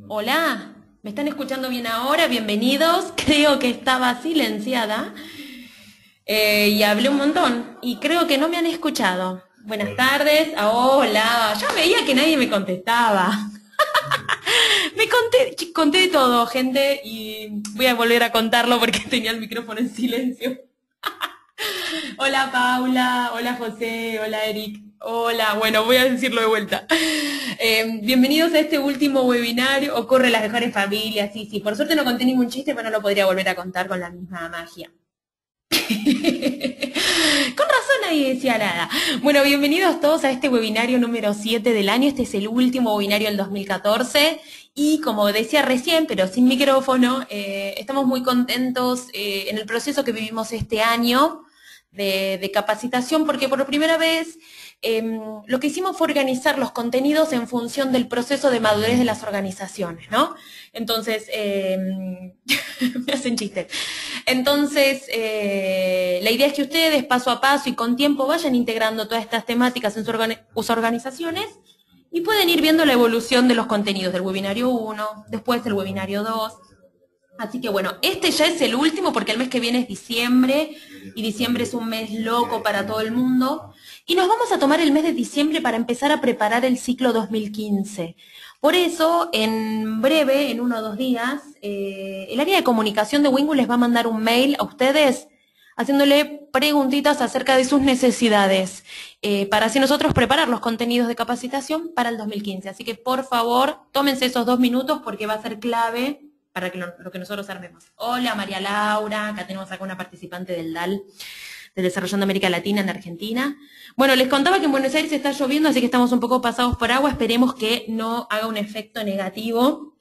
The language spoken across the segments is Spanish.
Hola, ¿me están escuchando bien ahora? Bienvenidos. Creo que estaba silenciada y hablé un montón y creo que no me han escuchado. Buenas tardes. Hola, ya veía que nadie me contestaba. Conté de todo, gente, y voy a volver a contarlo porque tenía el micrófono en silencio. Hola Paula, hola José, hola Eric, hola, bueno, voy a decirlo de vuelta. Bienvenidos a este último webinario, Ocurre en las mejores familias, sí, sí, por suerte no conté ningún chiste, pero no lo podría volver a contar con la misma magia. Con razón nadie decía nada. Bueno, bienvenidos todos a este webinario número 7 del año. Este es el último webinario del 2014 y como decía recién, pero sin micrófono, estamos muy contentos en el proceso que vivimos este año de capacitación porque por primera vez lo que hicimos fue organizar los contenidos en función del proceso de madurez de las organizaciones, ¿no? Entonces, me hacen chistes. Entonces, la idea es que ustedes paso a paso y con tiempo vayan integrando todas estas temáticas en sus organizaciones y pueden ir viendo la evolución de los contenidos del webinario 1, después del webinario 2. Así que bueno, este ya es el último porque el mes que viene es diciembre y diciembre es un mes loco para todo el mundo. Y nos vamos a tomar el mes de diciembre para empezar a preparar el ciclo 2015. Por eso, en breve, en 1 o 2 días, el área de comunicación de Wingu les va a mandar un mail a ustedes haciéndole preguntitas acerca de sus necesidades, para así nosotros preparar los contenidos de capacitación para el 2015. Así que por favor, tómense esos 2 minutos porque va a ser clave para que lo que nosotros armemos. Hola María Laura, acá tenemos acá una participante del DAL, de Desarrollando América Latina en Argentina. Bueno, les contaba que en Buenos Aires está lloviendo, así que estamos un poco pasados por agua. Esperemos que no haga un efecto negativo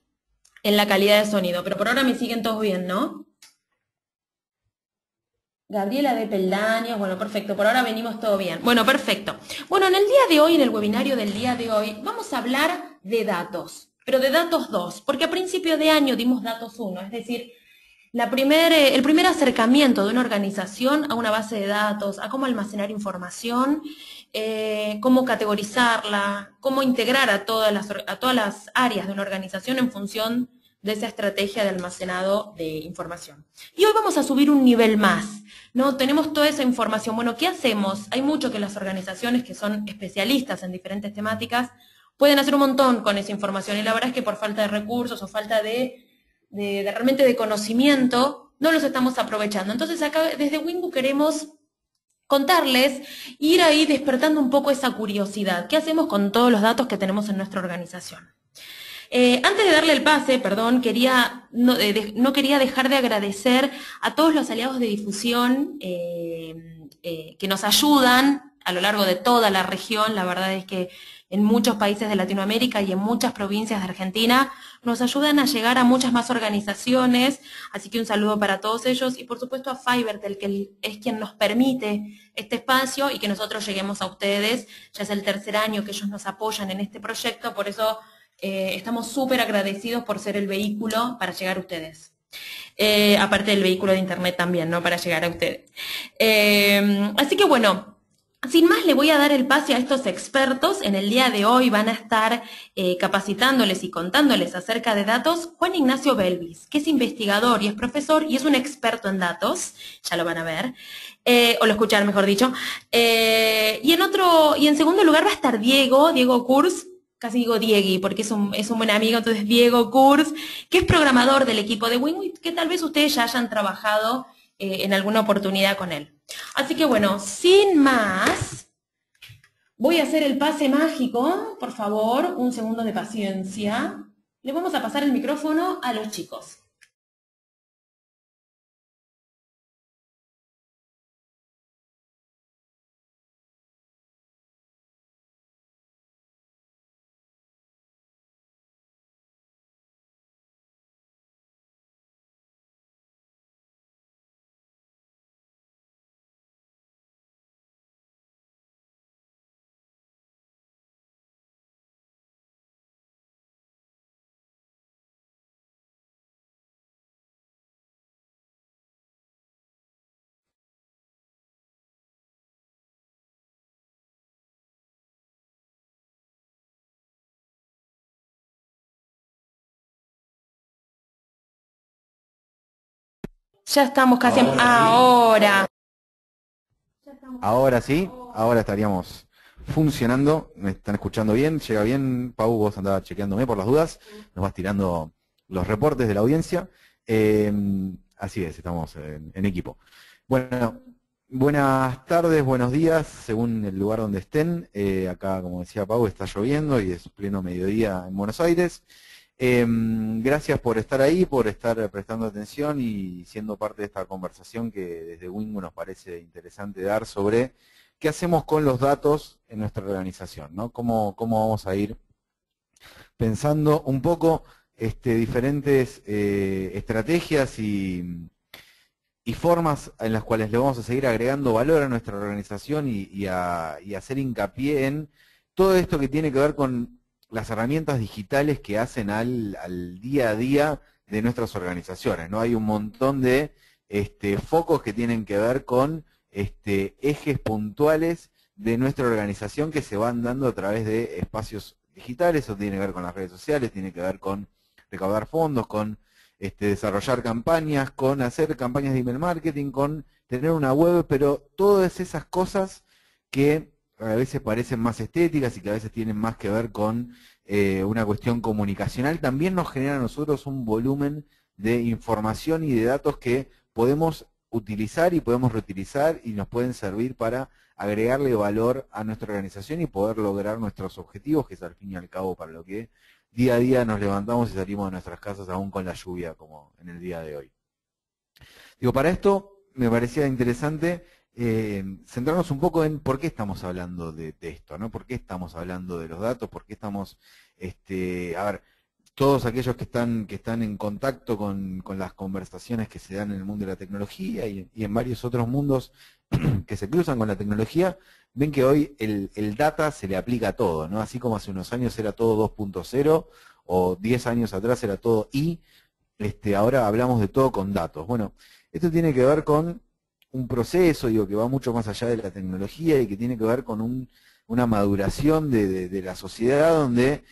en la calidad de sonido. Pero por ahora me siguen todos bien, ¿no? Gabriela de Peldaños, bueno, perfecto, por ahora venimos todo bien. Bueno, perfecto. Bueno, en el día de hoy, en el webinario del día de hoy, vamos a hablar de datos, pero de datos 2, porque a principio de año dimos datos 1, es decir, el primer acercamiento de una organización a una base de datos, a cómo almacenar información, cómo categorizarla, cómo integrar a todas las áreas de una organización en función de esa estrategia de almacenado de información. Y hoy vamos a subir un nivel más, ¿no? Tenemos toda esa información. Bueno, ¿qué hacemos? Hay mucho que las organizaciones que son especialistas en diferentes temáticas pueden hacer un montón con esa información y la verdad es que por falta de recursos o falta realmente de conocimiento, no los estamos aprovechando. Entonces acá desde Wingu queremos contarles, ir ahí despertando un poco esa curiosidad. ¿Qué hacemos con todos los datos que tenemos en nuestra organización? Antes de darle el pase, perdón, no quería dejar de agradecer a todos los aliados de difusión que nos ayudan a lo largo de toda la región. La verdad es que en muchos países de Latinoamérica y en muchas provincias de Argentina nos ayudan a llegar a muchas más organizaciones, así que un saludo para todos ellos y por supuesto a Fivertel, que es quien nos permite este espacio y que nosotros lleguemos a ustedes. Ya es el tercer año que ellos nos apoyan en este proyecto, por eso estamos súper agradecidos por ser el vehículo para llegar a ustedes. Aparte del vehículo de internet también, ¿no? Para llegar a ustedes. Así que bueno, sin más le voy a dar el pase a estos expertos. En el día de hoy van a estar capacitándoles y contándoles acerca de datos Juan Ignacio Belvis, que es investigador y es profesor y es un experto en datos, ya lo van a ver, o lo escuchar mejor dicho. Y en segundo lugar va a estar Diego Kurz, casi digo Diegui, porque es un buen amigo, entonces Diego Kurz, que es programador del equipo de Winwit, que tal vez ustedes ya hayan trabajado en alguna oportunidad con él. Así que bueno, sin más, voy a hacer el pase mágico, por favor, un segundo de paciencia. Le vamos a pasar el micrófono a los chicos. Ya estamos casi ahora. Ahora sí, ahora estaríamos funcionando. ¿Me están escuchando bien? ¿Llega bien? Pau, vos andabas chequeándome por las dudas. Nos vas tirando los reportes de la audiencia. Eh, Así es, estamos en equipo. Bueno, buenas tardes, buenos días, según el lugar donde estén. Acá, como decía Pau, está lloviendo y es pleno mediodía en Buenos Aires. Gracias por estar ahí, por estar prestando atención y siendo parte de esta conversación que desde Wingo nos parece interesante dar sobre qué hacemos con los datos en nuestra organización, ¿no? Cómo vamos a ir pensando un poco diferentes estrategias y formas en las cuales le vamos a seguir agregando valor a nuestra organización y hacer hincapié en todo esto que tiene que ver con las herramientas digitales que hacen al día a día de nuestras organizaciones, ¿no? Hay un montón de focos que tienen que ver con ejes puntuales de nuestra organización que se van dando a través de espacios digitales. Eso tiene que ver con las redes sociales, tiene que ver con recaudar fondos, con desarrollar campañas, con hacer campañas de email marketing, con tener una web, pero todas esas cosas que a veces parecen más estéticas y que a veces tienen más que ver con una cuestión comunicacional, también nos genera a nosotros un volumen de información y de datos que podemos utilizar y podemos reutilizar y nos pueden servir para agregarle valor a nuestra organización y poder lograr nuestros objetivos, que es al fin y al cabo para lo que día a día nos levantamos y salimos de nuestras casas aún con la lluvia, como en el día de hoy. Digo, para esto me parecía interesante centrarnos un poco en por qué estamos hablando de esto, ¿no? ¿Por qué estamos hablando de los datos? ¿Por qué estamos, a ver, todos aquellos que están en contacto con las conversaciones que se dan en el mundo de la tecnología y en varios otros mundos que se cruzan con la tecnología, ven que hoy el data se le aplica a todo, ¿no? Así como hace unos años era todo 2.0 o 10 años atrás era todo I, ahora hablamos de todo con datos. Bueno, esto tiene que ver con un proceso, digo, que va mucho más allá de la tecnología y que tiene que ver con una maduración de la sociedad donde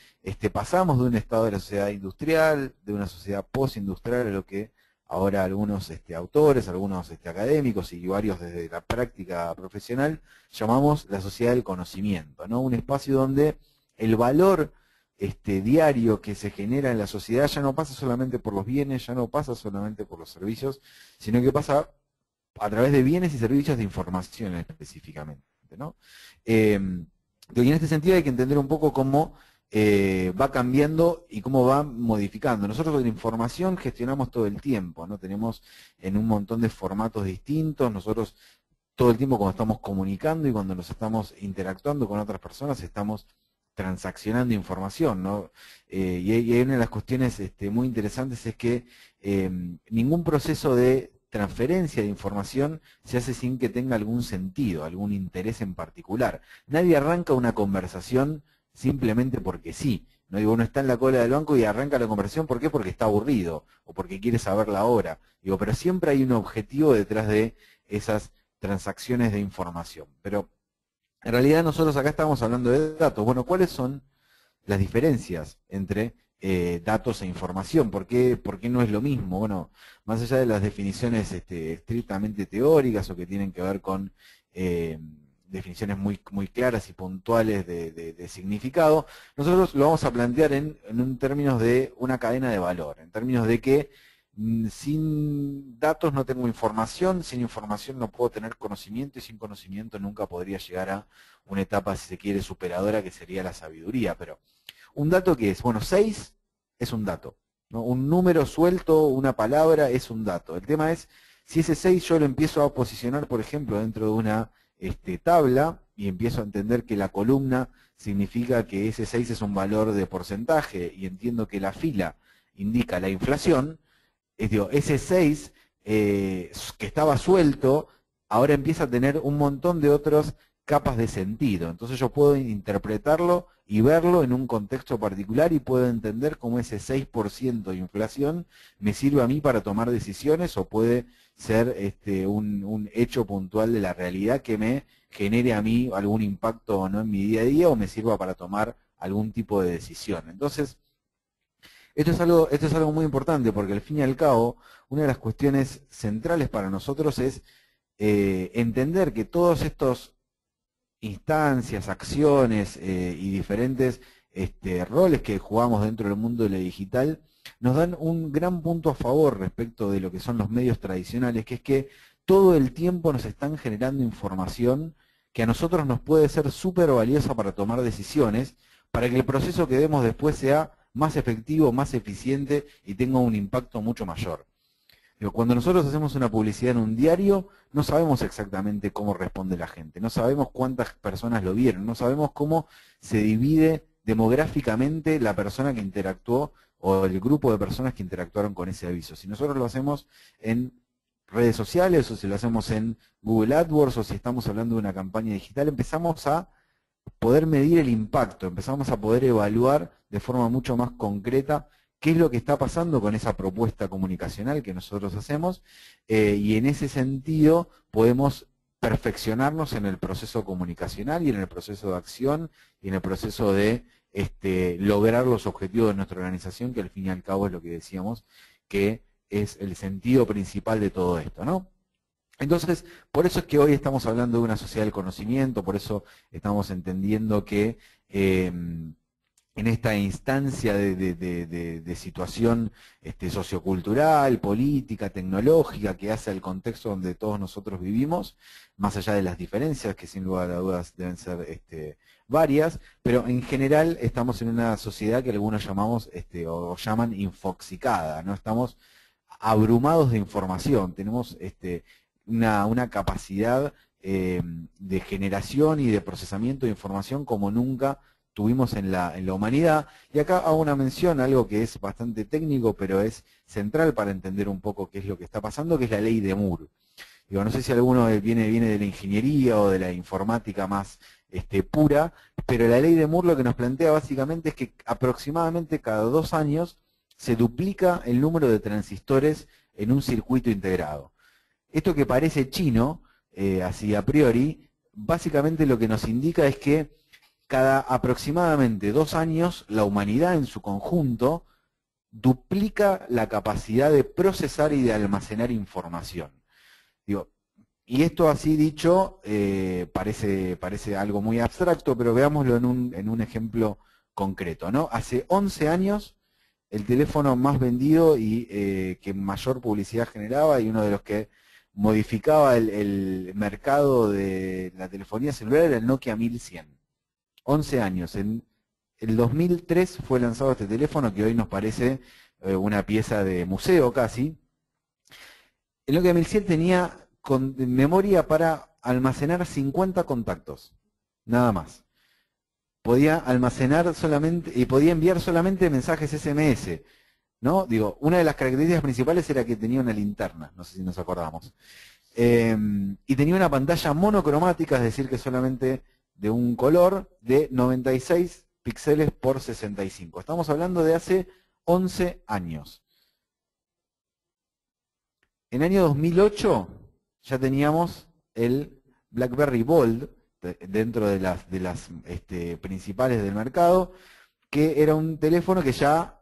pasamos de un estado de la sociedad industrial, de una sociedad postindustrial, a lo que ahora algunos autores, algunos académicos y varios desde la práctica profesional llamamos la sociedad del conocimiento, ¿no? Un espacio donde el valor diario que se genera en la sociedad ya no pasa solamente por los bienes, ya no pasa solamente por los servicios, sino que pasa a través de bienes y servicios de información específicamente, ¿no? Y en este sentido hay que entender un poco cómo va cambiando y cómo va modificando. Nosotros la información gestionamos todo el tiempo, ¿no? Tenemos en un montón de formatos distintos, nosotros todo el tiempo cuando estamos comunicando y cuando nos estamos interactuando con otras personas estamos transaccionando información, ¿no? Y hay una de las cuestiones muy interesantes es que ningún proceso de transferencia de información se hace sin que tenga algún sentido, algún interés en particular. Nadie arranca una conversación simplemente porque sí. No digo, uno está en la cola del banco y arranca la conversación, ¿por qué? Porque está aburrido o porque quiere saber la hora. Digo, pero siempre hay un objetivo detrás de esas transacciones de información. Pero en realidad nosotros acá estamos hablando de datos. Bueno, ¿cuáles son las diferencias entre datos e información? ¿Por qué no es lo mismo? Bueno, más allá de las definiciones estrictamente teóricas o que tienen que ver con definiciones muy claras y puntuales de significado, nosotros lo vamos a plantear en términos de una cadena de valor, en términos de que sin datos no tengo información, sin información no puedo tener conocimiento y sin conocimiento nunca podría llegar a una etapa, si se quiere, superadora que sería la sabiduría. Pero un dato que es, bueno, 6 es un dato, ¿no? Un número suelto, una palabra es un dato. El tema es, si ese 6 yo lo empiezo a posicionar, por ejemplo, dentro de una tabla y empiezo a entender que la columna significa que ese 6 es un valor de porcentaje y entiendo que la fila indica la inflación, digo, ese 6 que estaba suelto, ahora empieza a tener un montón de otras capas de sentido. Entonces yo puedo interpretarlo y verlo en un contexto particular y puedo entender cómo ese 6% de inflación me sirve a mí para tomar decisiones o puede ser un hecho puntual de la realidad que me genere a mí algún impacto o no en mi día a día o me sirva para tomar algún tipo de decisión. Entonces, Esto es algo muy importante porque al fin y al cabo, una de las cuestiones centrales para nosotros es entender que todos estos instancias, acciones y diferentes roles que jugamos dentro del mundo de lo digital nos dan un gran punto a favor respecto de lo que son los medios tradicionales, que es que todo el tiempo nos están generando información que a nosotros nos puede ser súper valiosa para tomar decisiones, para que el proceso que demos después sea más efectivo, más eficiente y tenga un impacto mucho mayor. Digo, cuando nosotros hacemos una publicidad en un diario, no sabemos exactamente cómo responde la gente, no sabemos cuántas personas lo vieron, no sabemos cómo se divide demográficamente la persona que interactuó o el grupo de personas que interactuaron con ese aviso. Si nosotros lo hacemos en redes sociales o si lo hacemos en Google AdWords o si estamos hablando de una campaña digital, empezamos a poder medir el impacto, empezamos a poder evaluar de forma mucho más concreta qué es lo que está pasando con esa propuesta comunicacional que nosotros hacemos y en ese sentido podemos perfeccionarnos en el proceso comunicacional y en el proceso de acción y en el proceso de lograr los objetivos de nuestra organización, que al fin y al cabo es lo que decíamos, que es el sentido principal de todo esto, ¿no? Entonces, por eso es que hoy estamos hablando de una sociedad del conocimiento, por eso estamos entendiendo que en esta instancia de situación sociocultural, política, tecnológica que hace al contexto donde todos nosotros vivimos, más allá de las diferencias que sin lugar a dudas deben ser varias, pero en general estamos en una sociedad que algunos llamamos o llaman infoxicada, ¿no? Estamos abrumados de información, tenemos una capacidad de generación y de procesamiento de información como nunca tuvimos en la humanidad. Y acá hago una mención, algo que es bastante técnico, pero es central para entender un poco qué es lo que está pasando, que es la ley de Moore. Digo, no sé si alguno viene de la ingeniería o de la informática más pura, pero la ley de Moore lo que nos plantea básicamente es que aproximadamente cada 2 años se duplica el número de transistores en un circuito integrado. Esto que parece chino, así a priori, básicamente lo que nos indica es que cada aproximadamente 2 años la humanidad en su conjunto duplica la capacidad de procesar y de almacenar información. Digo, y esto así dicho parece algo muy abstracto, pero veámoslo en un ejemplo concreto, ¿no? Hace 11 años el teléfono más vendido y que mayor publicidad generaba y uno de los que modificaba el mercado de la telefonía celular era el Nokia 1100. 11 años. En el 2003 fue lanzado este teléfono que hoy nos parece una pieza de museo casi. El Nokia 1100 tenía memoria para almacenar 50 contactos, nada más. Podía almacenar solamente y podía enviar solamente mensajes SMS, ¿no? Digo, una de las características principales era que tenía una linterna, no sé si nos acordamos. Y tenía una pantalla monocromática, es decir, que solamente de un color de 96 píxeles por 65. Estamos hablando de hace 11 años. En el año 2008 ya teníamos el BlackBerry Bold dentro de las principales del mercado, que era un teléfono que ya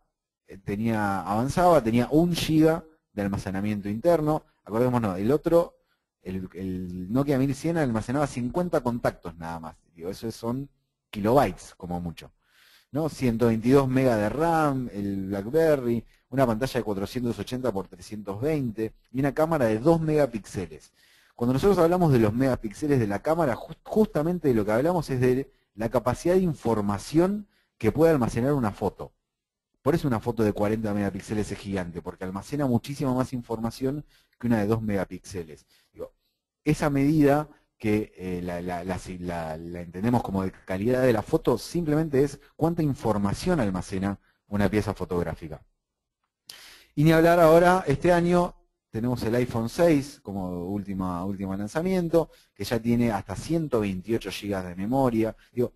avanzaba, tenía 1 GB de almacenamiento interno. Acordémonos, el otro, el Nokia 1100 almacenaba 50 contactos nada más. Digo, eso son kilobytes como mucho, ¿no? 122 MB de RAM, el BlackBerry, una pantalla de 480 por 320 y una cámara de 2 megapíxeles. Cuando nosotros hablamos de los megapíxeles de la cámara, justamente de lo que hablamos es de la capacidad de información que puede almacenar una foto. Por eso una foto de 40 megapíxeles es gigante, porque almacena muchísima más información que una de 2 megapíxeles. Digo, esa medida que la entendemos como de calidad de la foto, simplemente es cuánta información almacena una pieza fotográfica. Y ni hablar ahora, este año tenemos el iPhone 6 como último lanzamiento, que ya tiene hasta 128 GB de memoria, digo,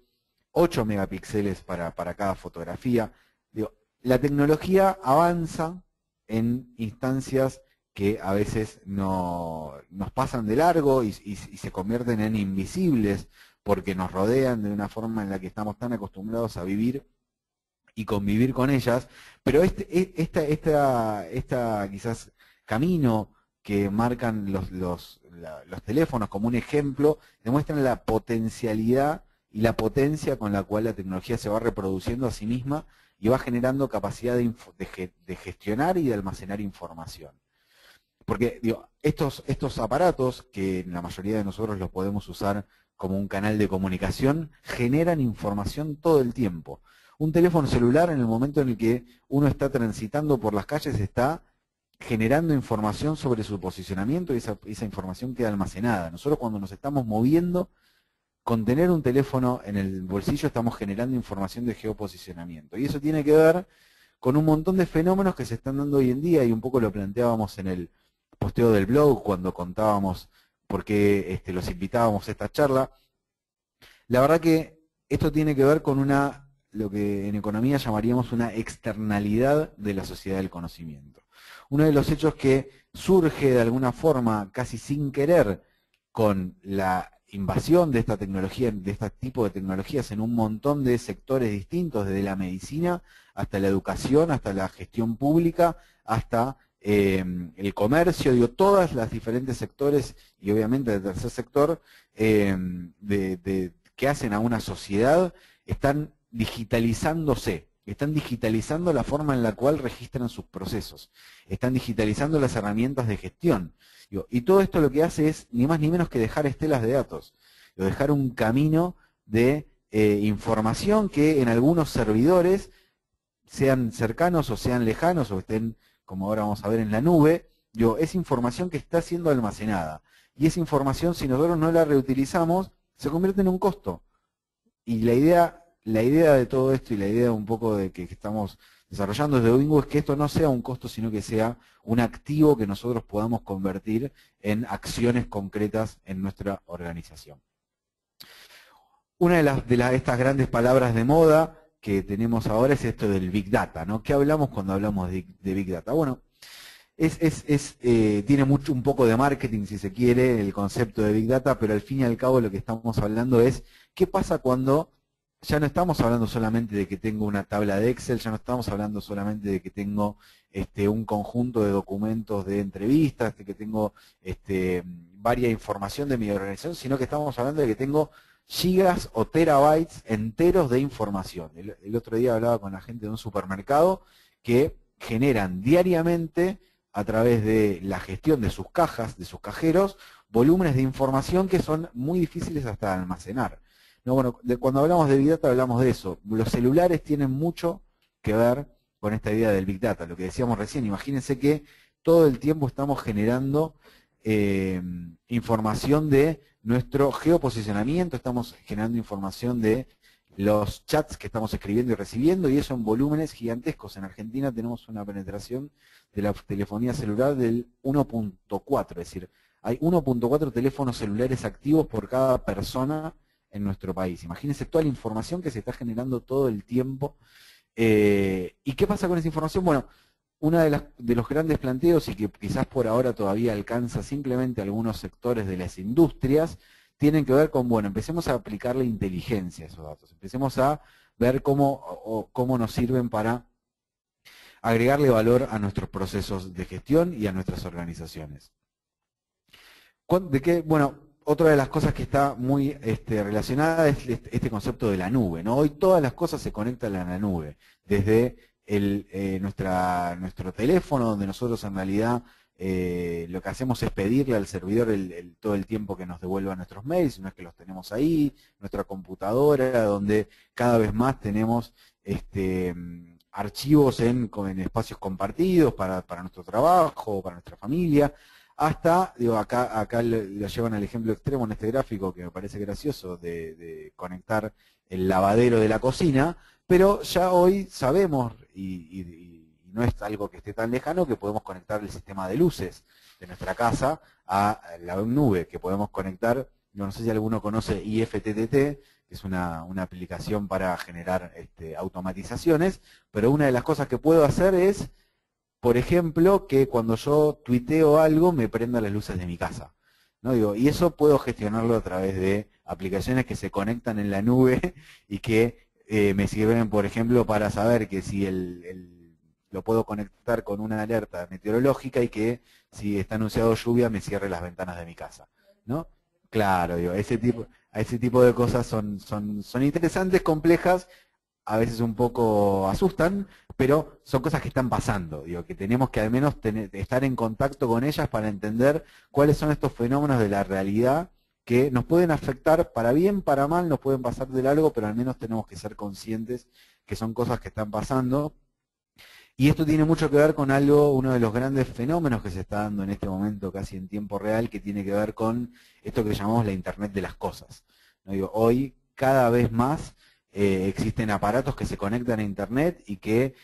8 megapíxeles para cada fotografía. Digo, la tecnología avanza en instancias que a veces nos pasan de largo y se convierten en invisibles porque nos rodean de una forma en la que estamos tan acostumbrados a vivir y convivir con ellas, pero esta quizás camino que marcan los teléfonos como un ejemplo, demuestran la potencialidad y la potencia con la cual la tecnología se va reproduciendo a sí misma y va generando capacidad de gestionar y de almacenar información. Porque digo, estos aparatos, que la mayoría de nosotros los podemos usar como un canal de comunicación, generan información todo el tiempo. Un teléfono celular, en el momento en el que uno está transitando por las calles, está generando información sobre su posicionamiento y esa información queda almacenada. Nosotros, cuando nos estamos moviendo, con tener un teléfono en el bolsillo estamos generando información de geoposicionamiento. Y eso tiene que ver con un montón de fenómenos que se están dando hoy en día, y un poco lo planteábamos en el posteo del blog cuando contábamos por qué los invitábamos a esta charla. La verdad que esto tiene que ver con lo que en economía llamaríamos una externalidad de la sociedad del conocimiento. Uno de los hechos que surge de alguna forma, casi sin querer, con la invasión de esta tecnología, de este tipo de tecnologías en un montón de sectores distintos, desde la medicina hasta la educación, hasta la gestión pública, hasta el comercio, digo, todas las diferentes sectores, y obviamente el tercer sector, que hacen a una sociedad, están digitalizándose, están digitalizando la forma en la cual registran sus procesos, están digitalizando las herramientas de gestión. Y todo esto lo que hace es ni más ni menos que dejar estelas de datos, dejar un camino de información que en algunos servidores, sean cercanos o sean lejanos, o estén, como ahora vamos a ver, en la nube, es información que está siendo almacenada. Y esa información, si nosotros no la reutilizamos, se convierte en un costo. Y la idea de todo esto, y la idea un poco de que estamos desarrollando desde Wingo, es que esto no sea un costo, sino que sea un activo que nosotros podamos convertir en acciones concretas en nuestra organización. Una de estas grandes palabras de moda que tenemos ahora es esto del Big Data, ¿no? ¿Qué hablamos cuando hablamos de Big Data? Bueno, tiene un poco de marketing, si se quiere, el concepto de Big Data, pero al fin y al cabo lo que estamos hablando es qué pasa cuando ya no estamos hablando solamente de que tengo una tabla de Excel, ya no estamos hablando solamente de que tengo un conjunto de documentos de entrevistas, de que tengo varia información de mi organización, sino que estamos hablando de que tengo gigas o terabytes enteros de información. El otro día hablaba con la gente de un supermercado que generan diariamente, a través de la gestión de sus cajas, de sus cajeros, volúmenes de información que son muy difíciles hasta de almacenar. No, bueno, cuando hablamos de Big Data hablamos de eso. Los celulares tienen mucho que ver con esta idea del Big Data. Lo que decíamos recién, imagínense que todo el tiempo estamos generando información de nuestro geoposicionamiento, estamos generando información de los chats que estamos escribiendo y recibiendo, y eso en volúmenes gigantescos. En Argentina tenemos una penetración de la telefonía celular del 1.4, es decir, hay 1.4 teléfonos celulares activos por cada persona en nuestro país. Imagínense toda la información que se está generando todo el tiempo. ¿Y qué pasa con esa información? Bueno, uno de los grandes planteos, y que quizás por ahora todavía alcanza simplemente algunos sectores de las industrias, tienen que ver con, bueno, empecemos a aplicarle inteligencia a esos datos, empecemos a ver cómo nos sirven para agregarle valor a nuestros procesos de gestión y a nuestras organizaciones. Bueno, otra de las cosas que está muy relacionada es concepto de la nube, ¿no? Hoy todas las cosas se conectan a la nube, desde nuestro teléfono, donde nosotros en realidad lo que hacemos es pedirle al servidor todo el tiempo que nos devuelva nuestros mails, no es que los tenemos ahí, nuestra computadora, donde cada vez más tenemos archivos en espacios compartidos para nuestro trabajo, para nuestra familia, hasta, digo, acá lo llevan al ejemplo extremo en este gráfico que me parece gracioso, de conectar el lavadero de la cocina, pero ya hoy sabemos, y no es algo que esté tan lejano, que podemos conectar el sistema de luces de nuestra casa a la nube, que podemos conectar, no sé si alguno conoce IFTTT, que es una aplicación para generar automatizaciones, pero una de las cosas que puedo hacer es, por ejemplo, que cuando yo tuiteo algo me prenda las luces de mi casa, ¿no? Digo, y eso puedo gestionarlo a través de aplicaciones que se conectan en la nube y que me sirven, por ejemplo, para saber que si lo puedo conectar con una alerta meteorológica y que si está anunciado lluvia me cierre las ventanas de mi casa, ¿no? Claro, digo, ese tipo de cosas son interesantes, complejas, a veces un poco asustan, pero son cosas que están pasando, digo, que tenemos que al menos estar en contacto con ellas para entender cuáles son estos fenómenos de la realidad que nos pueden afectar para bien, para mal, nos pueden pasar de largo, pero al menos tenemos que ser conscientes que son cosas que están pasando. Y esto tiene mucho que ver con algo, uno de los grandes fenómenos que se está dando en este momento casi en tiempo real, que tiene que ver con esto que llamamos la Internet de las cosas. ¿No? Digo, hoy cada vez más existen aparatos que se conectan a Internet y que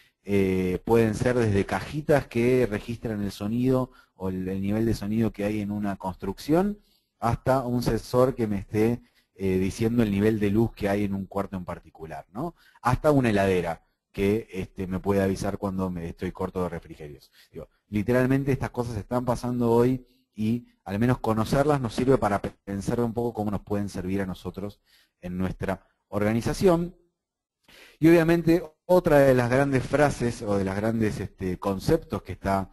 pueden ser desde cajitas que registran el sonido o el nivel de sonido que hay en una construcción, hasta un sensor que me esté diciendo el nivel de luz que hay en un cuarto en particular, ¿no? Hasta una heladera que me puede avisar cuando me estoy corto de refrigerios. Digo, literalmente estas cosas están pasando hoy y al menos conocerlas nos sirve para pensar un poco cómo nos pueden servir a nosotros en nuestra organización. Y obviamente otra de las grandes frases o de los grandes conceptos que está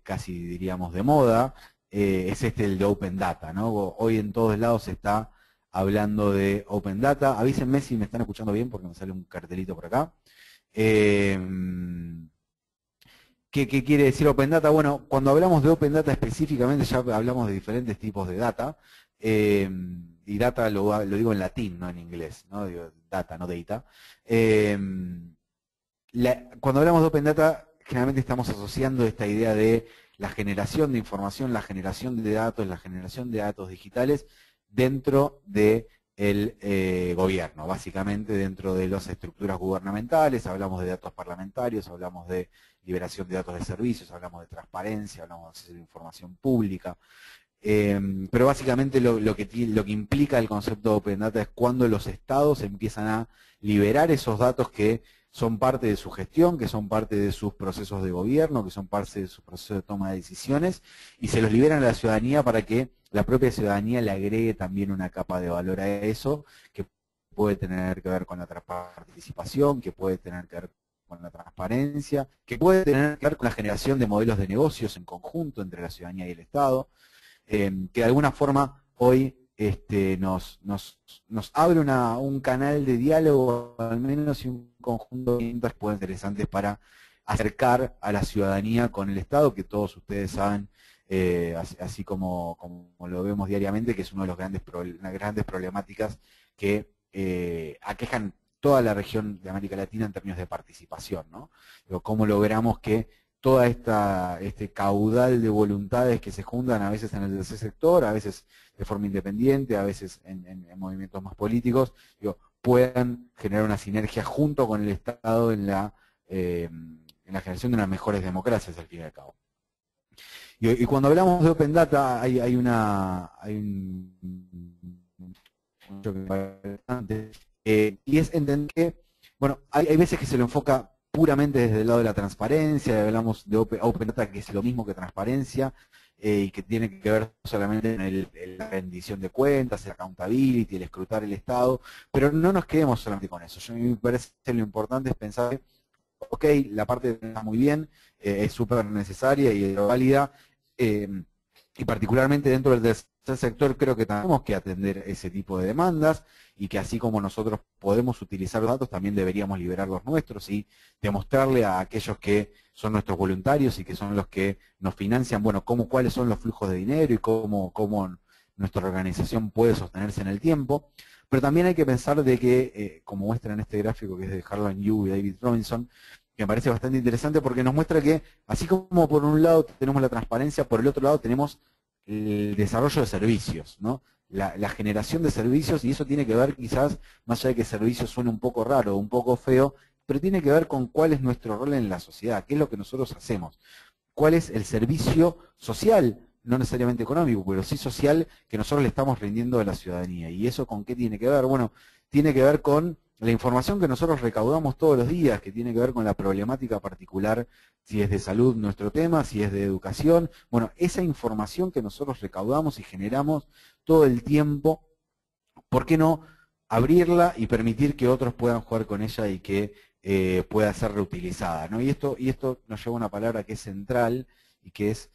casi diríamos de moda es el de Open Data, ¿no? Hoy en todos lados se está hablando de Open Data. Avísenme si me están escuchando bien porque me sale un cartelito por acá. ¿Qué quiere decir Open Data? Bueno, cuando hablamos de Open Data específicamente ya hablamos de diferentes tipos de data. Y data lo digo en latín, no en inglés, ¿no? Digo data, no data. Cuando hablamos de Open Data, generalmente estamos asociando esta idea de la generación de información, la generación de datos, la generación de datos digitales dentro del gobierno, básicamente dentro de las estructuras gubernamentales. Hablamos de datos parlamentarios, hablamos de liberación de datos de servicios, hablamos de transparencia, hablamos de acceso a la información pública. Pero básicamente lo que implica el concepto de Open Data es cuando los estados empiezan a liberar esos datos que son parte de su gestión, que son parte de sus procesos de gobierno, que son parte de sus procesos de toma de decisiones, y se los liberan a la ciudadanía para que la propia ciudadanía le agregue también una capa de valor a eso, que puede tener que ver con la participación, que puede tener que ver con la transparencia, que puede tener que ver con la generación de modelos de negocios en conjunto entre la ciudadanía y el Estado, que de alguna forma hoy nos abre un canal de diálogo, al menos, y un conjunto de herramientas pueden ser interesantes para acercar a la ciudadanía con el Estado, que todos ustedes saben, así como lo vemos diariamente, que es una de las grandes problemáticas que aquejan toda la región de América Latina en términos de participación, ¿no? Pero cómo logramos que toda este caudal de voluntades que se juntan a veces en el tercer sector, a veces de forma independiente, a veces en movimientos más políticos, puedan generar una sinergia junto con el Estado en la generación de unas mejores democracias, al fin y al cabo. Y cuando hablamos de Open Data, hay un y es entender que, bueno, hay veces que se lo enfoca puramente desde el lado de la transparencia, hablamos de Open Data, que es lo mismo que transparencia, y que tiene que ver solamente en la rendición de cuentas, el accountability, el escrutar el Estado, pero no nos quedemos solamente con eso. A mí me parece que lo importante es pensar que, ok, la parte está muy bien, es súper necesaria y válida, y particularmente dentro del tercer sector creo que tenemos que atender ese tipo de demandas, y que así como nosotros podemos utilizar los datos, también deberíamos liberar los nuestros y demostrarle a aquellos que son nuestros voluntarios y que son los que nos financian, bueno, cuáles son los flujos de dinero y cómo nuestra organización puede sostenerse en el tiempo. Pero también hay que pensar de que, como muestra en este gráfico que es de Harlan Yu y David Robinson, que me parece bastante interesante porque nos muestra que, así como por un lado tenemos la transparencia, por el otro lado tenemos el desarrollo de servicios, ¿no? La generación de servicios, y eso tiene que ver quizás, más allá de que servicio suene un poco raro, un poco feo, pero tiene que ver con cuál es nuestro rol en la sociedad, qué es lo que nosotros hacemos, cuál es el servicio social, no necesariamente económico, pero sí social, que nosotros le estamos rindiendo a la ciudadanía. ¿Y eso con qué tiene que ver? Bueno, tiene que ver con la información que nosotros recaudamos todos los días, que tiene que ver con la problemática particular, si es de salud nuestro tema, si es de educación. Bueno, esa información que nosotros recaudamos y generamos todo el tiempo, ¿por qué no abrirla y permitir que otros puedan jugar con ella y que pueda ser reutilizada, ¿no? Y esto nos lleva a una palabra que es central y que es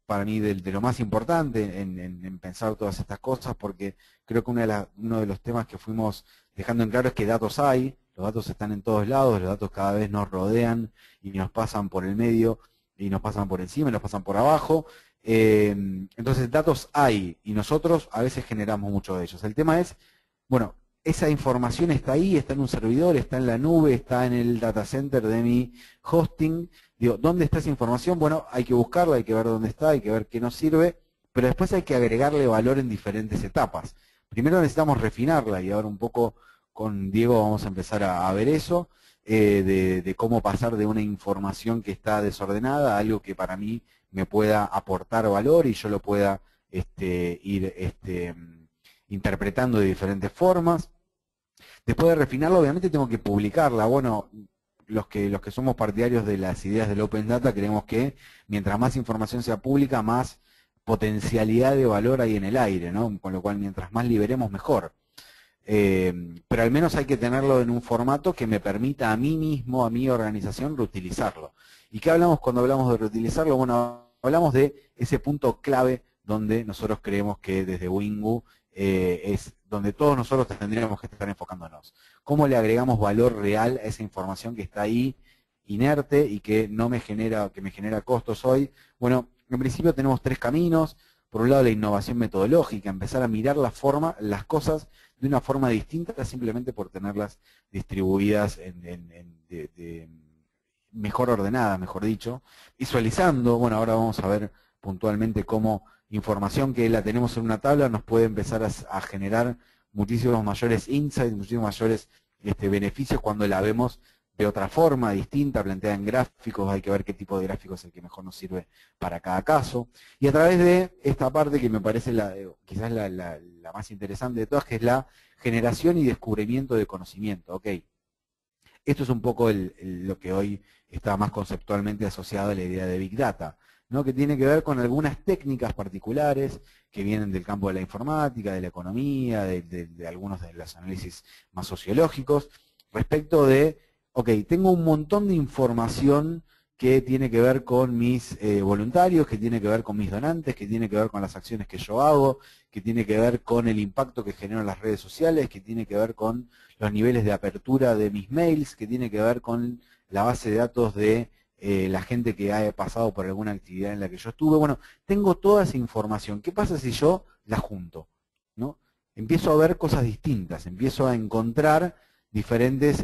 para mí de lo más importante en pensar todas estas cosas, porque creo que uno de los temas que fuimos dejando en claro es que datos hay, los datos están en todos lados, los datos cada vez nos rodean y nos pasan por el medio, y nos pasan por encima, y nos pasan por abajo. Entonces datos hay, y nosotros a veces generamos mucho de ellos. El tema es, bueno, esa información está ahí, está en un servidor, está en la nube, está en el data center de mi hosting. Digo, ¿dónde está esa información? Bueno, hay que buscarla, hay que ver dónde está, hay que ver qué nos sirve, pero después hay que agregarle valor en diferentes etapas. Primero necesitamos refinarla, y ahora un poco con Diego vamos a empezar a ver eso, de cómo pasar de una información que está desordenada a algo que para mí me pueda aportar valor y yo lo pueda ir interpretando de diferentes formas. Después de refinarlo, obviamente tengo que publicarla. Bueno, los que somos partidarios de las ideas del Open Data creemos que mientras más información sea pública, más potencialidad de valor hay en el aire, ¿no? Con lo cual, mientras más liberemos, mejor. Pero al menos hay que tenerlo en un formato que me permita a mí mismo, a mi organización, reutilizarlo. ¿Y qué hablamos cuando hablamos de reutilizarlo? Bueno, hablamos de ese punto clave donde nosotros creemos que desde Wingu es donde todos nosotros tendríamos que estar enfocándonos. ¿Cómo le agregamos valor real a esa información que está ahí, inerte, y que me genera costos hoy? Bueno, en principio tenemos tres caminos. Por un lado, la innovación metodológica, empezar a mirar las cosas de una forma distinta simplemente por tenerlas distribuidas mejor ordenadas, mejor dicho. Visualizando, bueno, ahora vamos a ver puntualmente cómo información que la tenemos en una tabla nos puede empezar a generar muchísimos mayores insights, muchísimos mayores beneficios cuando la vemos de otra forma, distinta, planteada en gráficos. Hay que ver qué tipo de gráfico es el que mejor nos sirve para cada caso. Y a través de esta parte que me parece quizás la más interesante de todas, que es la generación y descubrimiento de conocimiento. ¿Ok? Esto es un poco lo que hoy está más conceptualmente asociado a la idea de Big Data, ¿no? Que tiene que ver con algunas técnicas particulares que vienen del campo de la informática, de la economía, de algunos de los análisis más sociológicos, respecto de, ok, tengo un montón de información que tiene que ver con mis voluntarios, que tiene que ver con mis donantes, que tiene que ver con las acciones que yo hago, que tiene que ver con el impacto que genero en las redes sociales, que tiene que ver con los niveles de apertura de mis mails, que tiene que ver con la base de datos de la gente que ha pasado por alguna actividad en la que yo estuve. Bueno, tengo toda esa información. ¿Qué pasa si yo la junto? ¿No? Empiezo a ver cosas distintas, empiezo a encontrar diferentes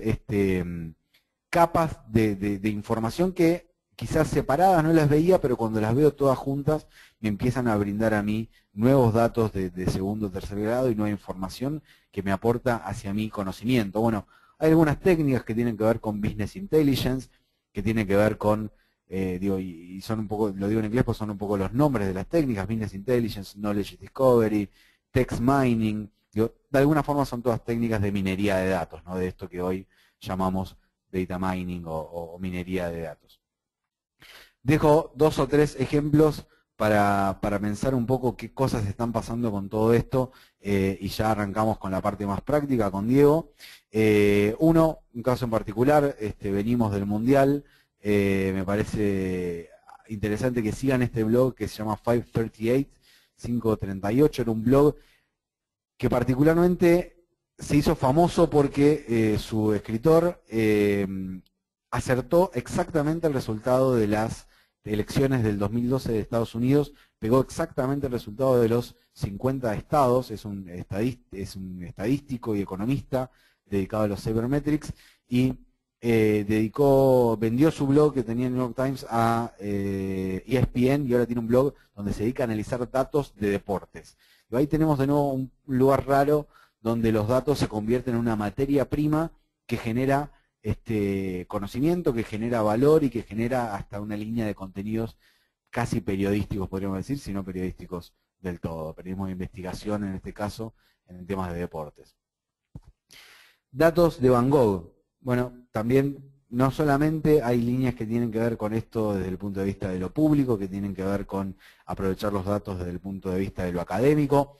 capas de información que quizás separadas no las veía, pero cuando las veo todas juntas me empiezan a brindar a mí nuevos datos de segundo o tercer grado y nueva información que me aporta hacia mi conocimiento. Bueno, hay algunas técnicas que tienen que ver con Business Intelligence, que tienen que ver con, y son un poco, lo digo en inglés, pues son un poco los nombres de las técnicas: Business Intelligence, Knowledge Discovery, Text Mining. De alguna forma son todas técnicas de minería de datos, ¿no? De esto que hoy llamamos data mining o minería de datos. Dejo 2 o 3 ejemplos para pensar un poco qué cosas están pasando con todo esto, y ya arrancamos con la parte más práctica con Diego. Un caso en particular, venimos del Mundial, me parece interesante que sigan este blog que se llama 538, era un blog que particularmente se hizo famoso porque su escritor acertó exactamente el resultado de las elecciones del 2012 de Estados Unidos, pegó exactamente el resultado de los 50 estados, es un estadístico y economista dedicado a los sabermetrics, y vendió su blog que tenía en New York Times a ESPN, y ahora tiene un blog donde se dedica a analizar datos de deportes. Y ahí tenemos de nuevo un lugar raro donde los datos se convierten en una materia prima que genera conocimiento, que genera valor y que genera hasta una línea de contenidos casi periodísticos, podríamos decir, si no periodísticos del todo. Periodismo de investigación, en este caso, en temas de deportes. Datos de Van Gogh. Bueno, también no solamente hay líneas que tienen que ver con esto desde el punto de vista de lo público, que tienen que ver con aprovechar los datos desde el punto de vista de lo académico.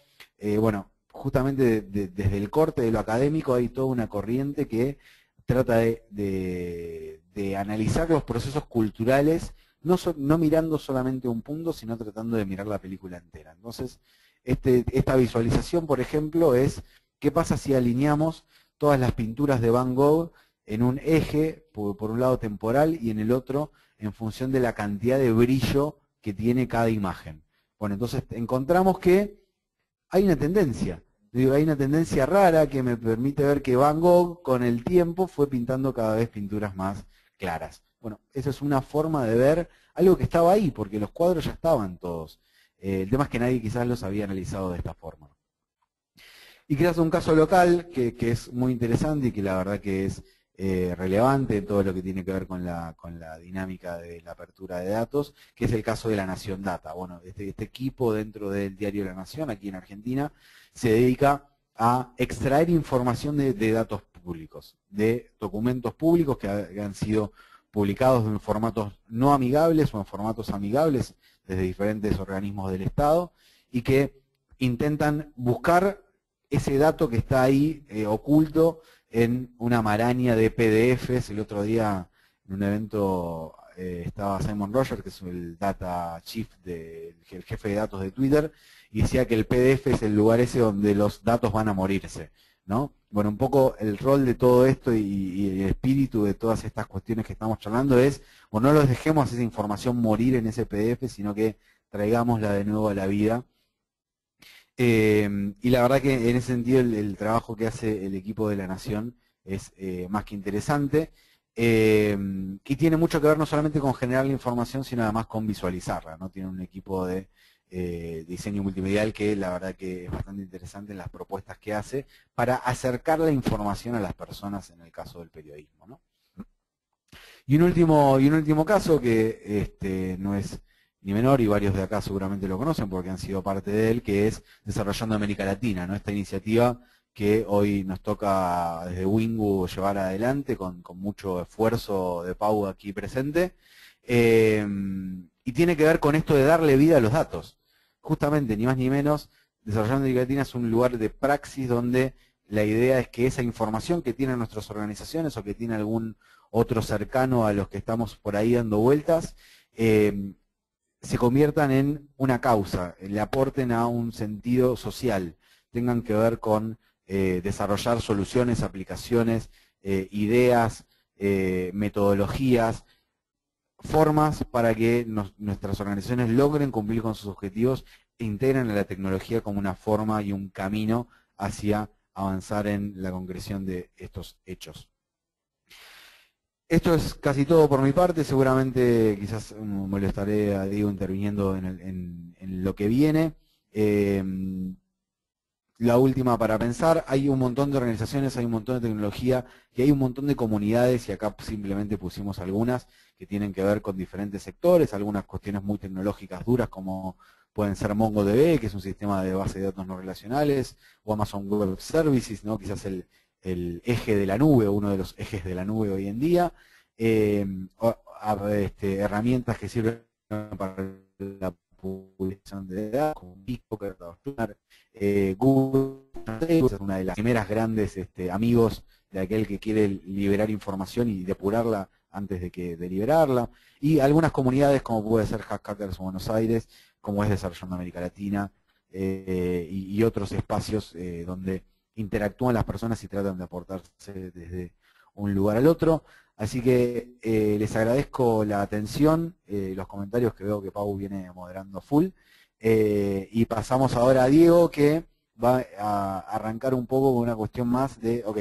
Bueno, justamente desde el corte de lo académico hay toda una corriente que trata de analizar los procesos culturales, no mirando solamente un punto, sino tratando de mirar la película entera. Entonces, esta visualización, por ejemplo, es qué pasa si alineamos todas las pinturas de Van Gogh en un eje, por un lado temporal, y en el otro en función de la cantidad de brillo que tiene cada imagen. Bueno, entonces encontramos que hay una tendencia. Digo, hay una tendencia rara que me permite ver que Van Gogh con el tiempo fue pintando cada vez pinturas más claras. Bueno, esa es una forma de ver algo que estaba ahí, porque los cuadros ya estaban todos. El tema es que nadie quizás los había analizado de esta forma. Y quizás un caso local que es muy interesante y que la verdad que es relevante en todo lo que tiene que ver con la dinámica de la apertura de datos, que es el caso de La Nación Data. Bueno, este equipo dentro del diario La Nación, aquí en Argentina, se dedica a extraer información de datos públicos, de documentos públicos que han sido publicados en formatos no amigables o en formatos amigables desde diferentes organismos del Estado y que intentan buscar ese dato que está ahí oculto en una maraña de PDFs. El otro día en un evento estaba Simon Rogers, que es el Data Chief, el jefe de datos de Twitter, y decía que el PDF es el lugar ese donde los datos van a morirse, ¿no? Bueno, un poco el rol de todo esto y el espíritu de todas estas cuestiones que estamos charlando es, bueno, no los dejemos esa información morir en ese PDF, sino que traigámosla de nuevo a la vida. Y la verdad que en ese sentido el trabajo que hace el equipo de La Nación es más que interesante y tiene mucho que ver no solamente con generar la información, sino además con visualizarla, ¿no? Tiene un equipo de diseño multimedial que la verdad que es bastante interesante en las propuestas que hace para acercar la información a las personas en el caso del periodismo, ¿no? Y un último caso que no es ni menor, y varios de acá seguramente lo conocen porque han sido parte de él, que es Desarrollando América Latina, ¿no? Esta iniciativa que hoy nos toca desde Wingu llevar adelante con mucho esfuerzo de Pau aquí presente, y tiene que ver con esto de darle vida a los datos. Justamente, ni más ni menos, Desarrollando América Latina es un lugar de praxis donde la idea es que esa información que tienen nuestras organizaciones o que tiene algún otro cercano a los que estamos por ahí dando vueltas, se conviertan en una causa, le aporten a un sentido social, tengan que ver con desarrollar soluciones, aplicaciones, ideas, metodologías, formas para que nuestras organizaciones logren cumplir con sus objetivos e integren a la tecnología como una forma y un camino hacia avanzar en la concreción de estos hechos. Esto es casi todo por mi parte, seguramente quizás molestaré a Diego interviniendo en lo que viene. La última para pensar, hay un montón de organizaciones, hay un montón de tecnología y hay un montón de comunidades, y acá simplemente pusimos algunas que tienen que ver con diferentes sectores, algunas cuestiones muy tecnológicas duras como pueden ser MongoDB, que es un sistema de base de datos no relacionales, o Amazon Web Services, ¿no? Quizás el eje de la nube, uno de los ejes de la nube hoy en día, herramientas que sirven para la publicación de datos, como Bitbucket, Google, es una de las primeras grandes amigos de aquel que quiere liberar información y depurarla antes de liberarla, y algunas comunidades como puede ser Hackers Buenos Aires, como es Desarrollando América Latina, y otros espacios donde interactúan las personas y tratan de aportarse desde un lugar al otro. Así que les agradezco la atención, los comentarios que veo que Pau viene moderando full, y pasamos ahora a Diego, que va a arrancar un poco con una cuestión más de, ok,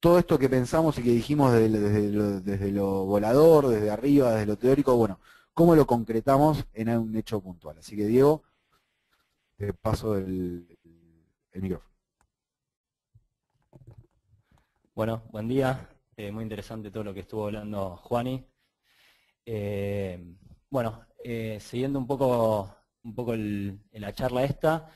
todo esto que pensamos y que dijimos desde lo volador, desde arriba, desde lo teórico, bueno, ¿cómo lo concretamos en un hecho puntual? Así que Diego, te paso el micrófono. Bueno, buen día. Muy interesante todo lo que estuvo hablando Juani. Bueno, siguiendo un poco en la charla esta,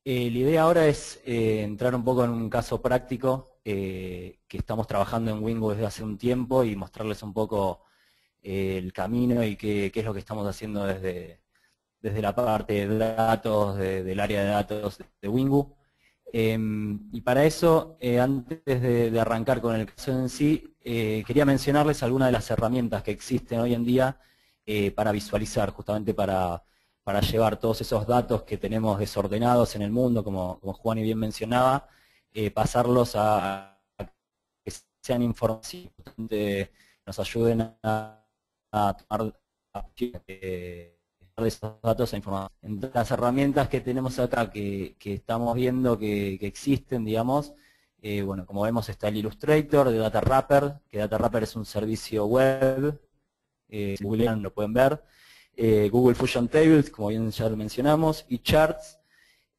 la idea ahora es entrar un poco en un caso práctico que estamos trabajando en Wingu desde hace un tiempo y mostrarles un poco el camino y qué es lo que estamos haciendo desde la parte de datos, del área de datos de Wingu. Y para eso, antes de arrancar con el caso en sí, quería mencionarles algunas de las herramientas que existen hoy en día para visualizar, justamente para llevar todos esos datos que tenemos desordenados en el mundo, como Juani bien mencionaba, pasarlos a que sean información, que nos ayuden a tomar de esos datos a información. Entonces, las herramientas que tenemos acá, que estamos viendo que existen, digamos, bueno, como vemos está el Illustrator de Data Wrapper, que Data Wrapper es un servicio web, si googlean lo pueden ver, Google Fusion Tables, como bien ya lo mencionamos, y Charts,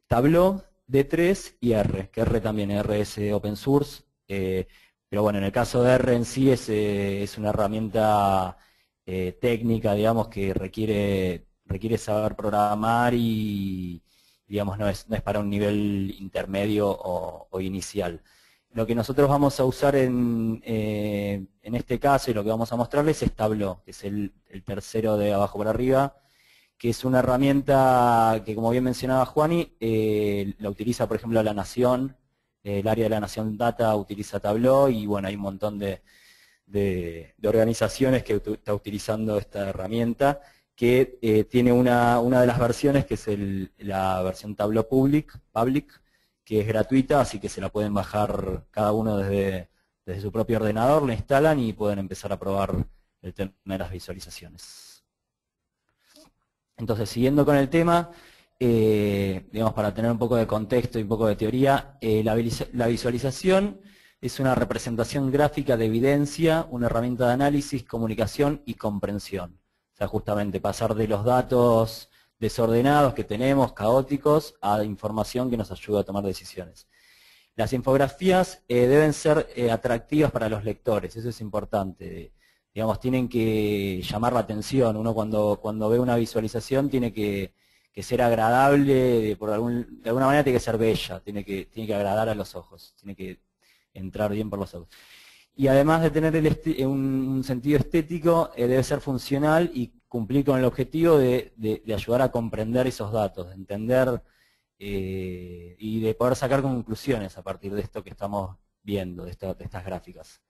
Tableau, D3 y R, que R también, R es open source, pero bueno, en el caso de R en sí es una herramienta técnica, digamos, que requiere saber programar y, digamos, no es para un nivel intermedio o inicial. Lo que nosotros vamos a usar en este caso y lo que vamos a mostrarles es Tableau, que es el tercero de abajo por arriba, que es una herramienta que, como bien mencionaba Juani, la utiliza, por ejemplo, La Nación, el área de La Nación Data utiliza Tableau y, bueno, hay un montón de organizaciones que está utilizando esta herramienta, que tiene una de las versiones, que es la versión Tableau Public, que es gratuita, así que se la pueden bajar cada uno desde su propio ordenador, la instalan y pueden empezar a probar el tema de las visualizaciones. Entonces, siguiendo con el tema, digamos, para tener un poco de contexto y un poco de teoría, la visualización es una representación gráfica de evidencia, una herramienta de análisis, comunicación y comprensión. O sea, justamente pasar de los datos desordenados que tenemos, caóticos, a información que nos ayuda a tomar decisiones. Las infografías deben ser atractivas para los lectores, eso es importante. Digamos, tienen que llamar la atención. Uno cuando ve una visualización tiene que ser agradable, de alguna manera tiene que ser bella, tiene que agradar a los ojos, tiene que entrar bien por los ojos. Y además de tener un sentido estético, debe ser funcional y cumplir con el objetivo de ayudar a comprender esos datos, de entender y de poder sacar conclusiones a partir de esto que estamos viendo, de estas gráficas.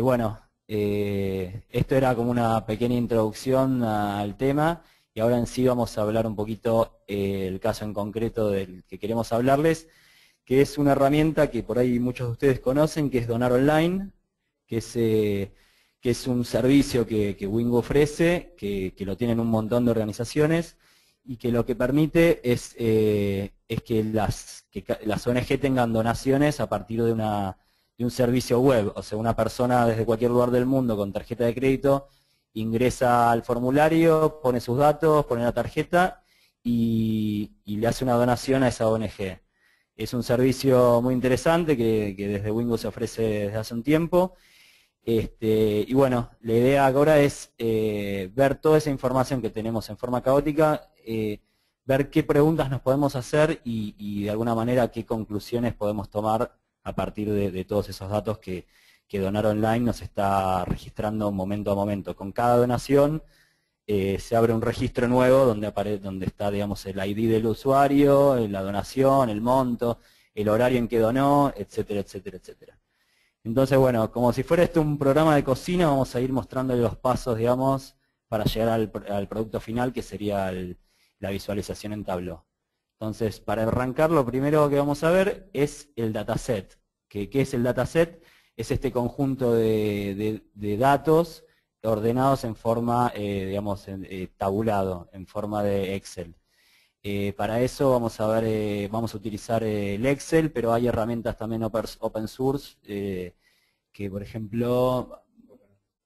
Bueno, esto era como una pequeña introducción al tema y ahora en sí vamos a hablar un poquito el caso en concreto del que queremos hablarles, que es una herramienta que por ahí muchos de ustedes conocen, que es Donar Online, que es un servicio que Wingo ofrece, que lo tienen un montón de organizaciones, y que lo que permite es que las ONG tengan donaciones a partir de un servicio web. O sea, una persona desde cualquier lugar del mundo con tarjeta de crédito ingresa al formulario, pone sus datos, pone la tarjeta y le hace una donación a esa ONG. Es un servicio muy interesante que desde Wingo se ofrece desde hace un tiempo. Y bueno, la idea ahora es ver toda esa información que tenemos en forma caótica, ver qué preguntas nos podemos hacer y de alguna manera qué conclusiones podemos tomar a partir de todos esos datos que Donar Online nos está registrando momento a momento. Con cada donación se abre un registro nuevo donde está, digamos, el ID del usuario, la donación, el monto, el horario en que donó, etcétera, etcétera, etcétera. Entonces, bueno, como si fuera esto un programa de cocina, vamos a ir mostrándole los pasos, digamos, para llegar al producto final, que sería la visualización en Tableau. Entonces, para arrancar, lo primero que vamos a ver es el dataset. ¿Qué es el dataset? Es este conjunto de datos ordenados en forma, digamos, tabulado, en forma de Excel. Para eso vamos a utilizar el Excel, pero hay herramientas también open source, que por ejemplo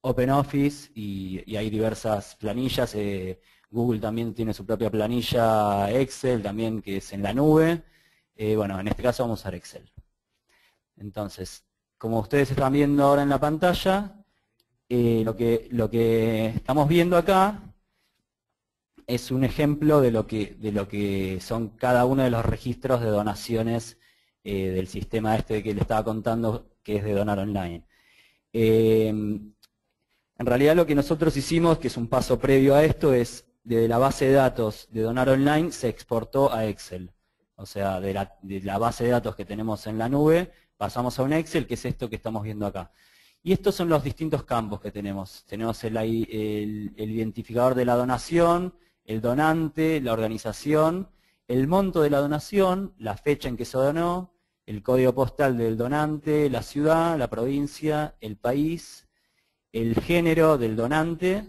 OpenOffice, y hay diversas planillas. Google también tiene su propia planilla Excel, también, que es en la nube. Bueno, en este caso vamos a usar Excel. Entonces, como ustedes están viendo ahora en la pantalla, lo que estamos viendo acá es un ejemplo de lo que son cada uno de los registros de donaciones del sistema este que le estaba contando, que es de Donar Online. En realidad lo que nosotros hicimos, que es un paso previo a esto, es desde la base de datos de Donar Online se exportó a Excel. O sea, de la base de datos que tenemos en la nube, pasamos a un Excel, que es esto que estamos viendo acá. Y estos son los distintos campos que tenemos. Tenemos el identificador de la donación, el donante, la organización, el monto de la donación, la fecha en que se donó, el código postal del donante, la ciudad, la provincia, el país, el género del donante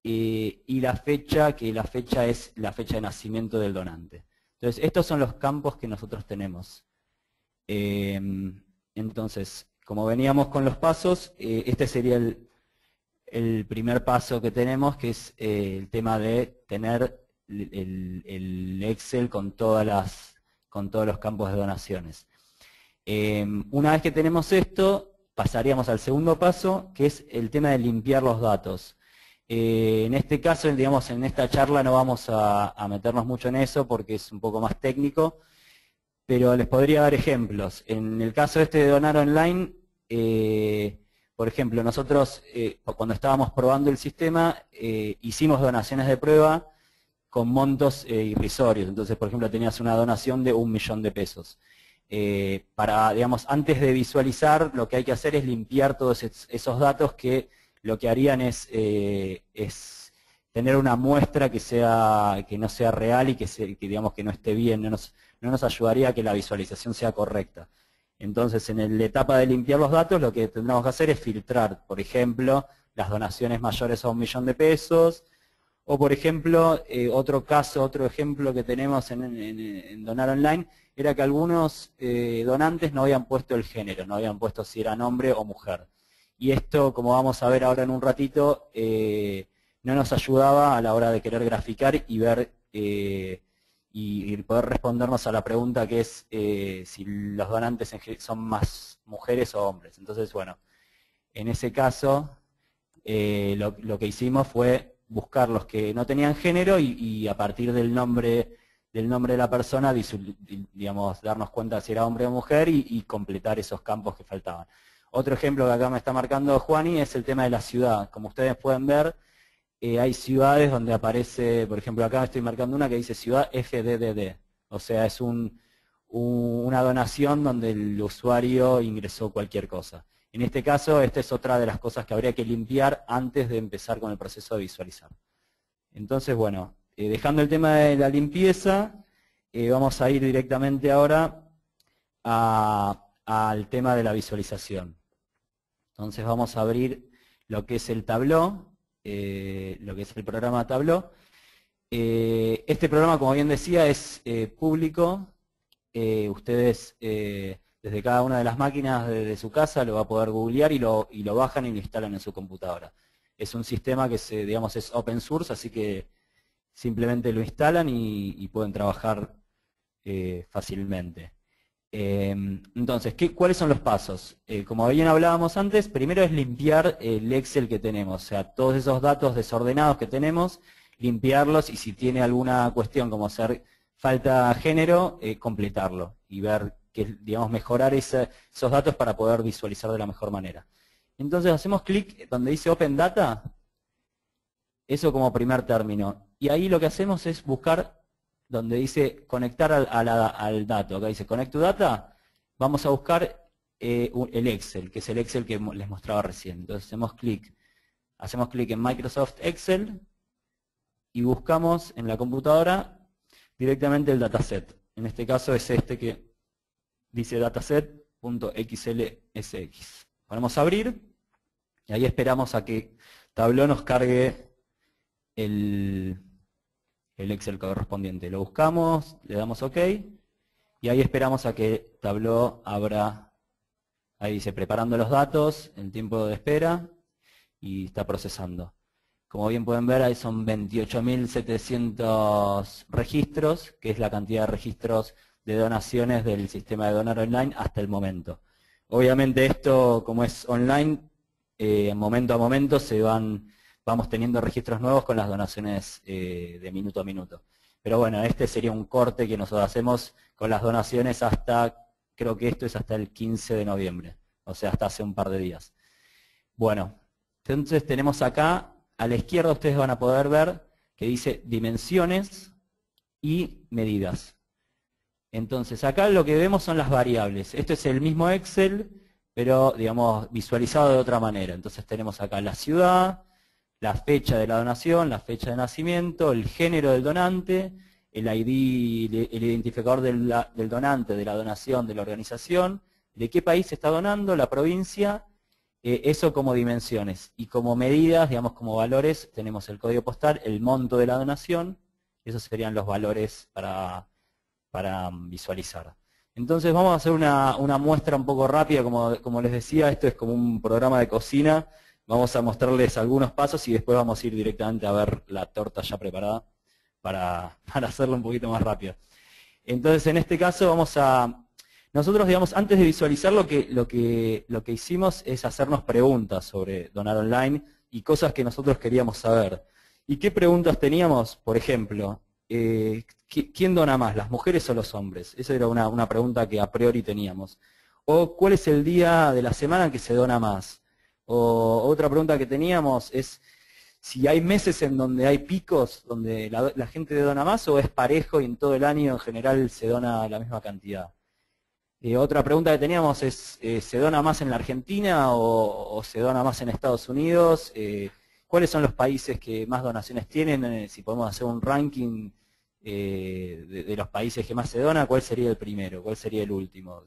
y la fecha, que la fecha es la fecha de nacimiento del donante. Entonces, estos son los campos que nosotros tenemos. Entonces, como veníamos con los pasos, este sería el primer paso que tenemos, que es el tema de tener el Excel con todos los campos de donaciones. Una vez que tenemos esto, pasaríamos al segundo paso, que es el tema de limpiar los datos. En este caso, digamos, en esta charla no vamos a meternos mucho en eso porque es un poco más técnico, pero les podría dar ejemplos. En el caso este de donar online, por ejemplo, nosotros cuando estábamos probando el sistema, hicimos donaciones de prueba con montos irrisorios. Entonces, por ejemplo, tenías una donación de 1 millón de pesos. Digamos, antes de visualizar, lo que hay que hacer es limpiar todos esos datos que lo que harían es tener una muestra que no sea real y que digamos que no esté bien, no nos ayudaría a que la visualización sea correcta. Entonces, en la etapa de limpiar los datos, lo que tendremos que hacer es filtrar, por ejemplo, las donaciones mayores a 1 millón de pesos, o por ejemplo, otro ejemplo que tenemos en Donar Online, era que algunos donantes no habían puesto el género, no habían puesto si era hombre o mujer. Y esto, como vamos a ver ahora en un ratito, no nos ayudaba a la hora de querer graficar y ver y poder respondernos a la pregunta que es si los donantes son más mujeres o hombres. Entonces, bueno, en ese caso lo que hicimos fue buscar los que no tenían género y a partir del nombre de la persona, digamos, darnos cuenta si era hombre o mujer y completar esos campos que faltaban. Otro ejemplo que acá me está marcando Juani es el tema de la ciudad. Como ustedes pueden ver, hay ciudades donde aparece, por ejemplo, acá estoy marcando una que dice ciudad FDDD. O sea, es una donación donde el usuario ingresó cualquier cosa. En este caso, esta es otra de las cosas que habría que limpiar antes de empezar con el proceso de visualizar. Entonces, bueno, dejando el tema de la limpieza, vamos a ir directamente ahora al tema de la visualización. Entonces vamos a abrir lo que es el Tableau, lo que es el programa Tableau. Este programa, como bien decía, es público. Ustedes desde cada una de las máquinas de su casa lo va a poder googlear y lo bajan y lo instalan en su computadora. Es un sistema que digamos, es open source, así que simplemente lo instalan y pueden trabajar fácilmente. Entonces, ¿cuáles son los pasos? Como bien hablábamos antes, primero es limpiar el Excel que tenemos, o sea, todos esos datos desordenados que tenemos, limpiarlos y si tiene alguna cuestión como ser falta género, completarlo y ver, digamos, mejorar esos datos para poder visualizar de la mejor manera. Entonces hacemos clic donde dice Open Data, eso como primer término, y ahí lo que hacemos es buscar donde dice conectar al dato, acá dice Connect to Data, vamos a buscar el Excel, que es el Excel que les mostraba recién. Entonces hacemos clic en Microsoft Excel y buscamos en la computadora directamente el dataset. En este caso es este que dice dataset.xlsx. Ponemos a abrir y ahí esperamos a que Tableau nos cargue el Excel correspondiente. Lo buscamos, le damos OK y ahí esperamos a que Tableau abra, ahí dice preparando los datos, el tiempo de espera y está procesando. Como bien pueden ver, ahí son 28.700 registros, que es la cantidad de registros de donaciones del sistema de Donar Online hasta el momento. Obviamente esto, como es online, momento a momento vamos teniendo registros nuevos con las donaciones de minuto a minuto. Pero bueno, este sería un corte que nosotros hacemos con las donaciones hasta, creo que esto es hasta el 15 de noviembre, o sea, hasta hace un par de días. Bueno, entonces tenemos acá, a la izquierda ustedes van a poder ver que dice dimensiones y medidas. Entonces acá lo que vemos son las variables. Esto es el mismo Excel, pero digamos visualizado de otra manera. Entonces tenemos acá la ciudad, la fecha de la donación, la fecha de nacimiento, el género del donante, el ID, el identificador del donante, de la donación, de la organización, de qué país se está donando, la provincia, eso como dimensiones. Y como medidas, digamos como valores, tenemos el código postal, el monto de la donación, esos serían los valores para visualizar. Entonces vamos a hacer una muestra un poco rápida, como les decía, esto es como un programa de cocina. Vamos a mostrarles algunos pasos y después vamos a ir directamente a ver la torta ya preparada para hacerlo un poquito más rápido. Entonces en este caso nosotros digamos antes de visualizar lo que hicimos es hacernos preguntas sobre donar online y cosas que nosotros queríamos saber. ¿Y qué preguntas teníamos? Por ejemplo, ¿quién dona más, las mujeres o los hombres? Esa era una pregunta que a priori teníamos. O ¿cuál es el día de la semana en que se dona más? O otra pregunta que teníamos es si hay meses en donde hay picos, donde la gente dona más, o es parejo y en todo el año en general se dona la misma cantidad. Otra pregunta que teníamos es, ¿se dona más en la Argentina o se dona más en Estados Unidos? ¿Cuáles son los países que más donaciones tienen? Si podemos hacer un ranking de los países que más se dona, ¿cuál sería el primero? ¿Cuál sería el último?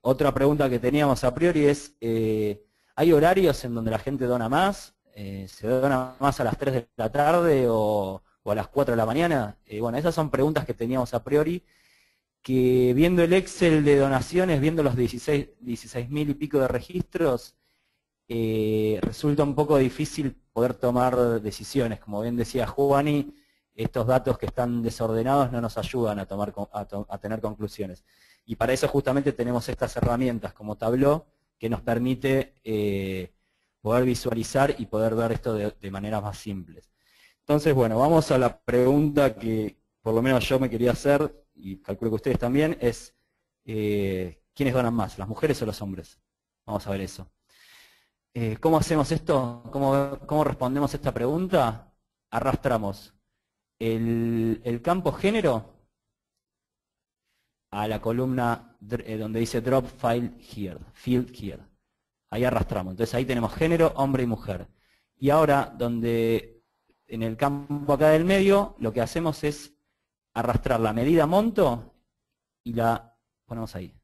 Otra pregunta que teníamos a priori es, ¿hay horarios en donde la gente dona más? ¿Se dona más a las 3 de la tarde o a las 4 de la mañana? Bueno, esas son preguntas que teníamos a priori, que viendo el Excel de donaciones, viendo los 16.000 y pico de registros, resulta un poco difícil poder tomar decisiones. Como bien decía Juani, estos datos que están desordenados no nos ayudan a tener conclusiones. Y para eso justamente tenemos estas herramientas como Tableau, que nos permite poder visualizar y poder ver esto de maneras más simples. Entonces, bueno, vamos a la pregunta que por lo menos yo me quería hacer, y calculo que ustedes también, es ¿quiénes donan más, las mujeres o los hombres? Vamos a ver eso. ¿Cómo hacemos esto? ¿Cómo respondemos a esta pregunta? Arrastramos el campo género a la columna donde dice Drop File Here, Field Here. Ahí arrastramos. Entonces ahí tenemos género, hombre y mujer. Y ahora, en el campo acá del medio, lo que hacemos es arrastrar la medida monto y la ponemos ahí.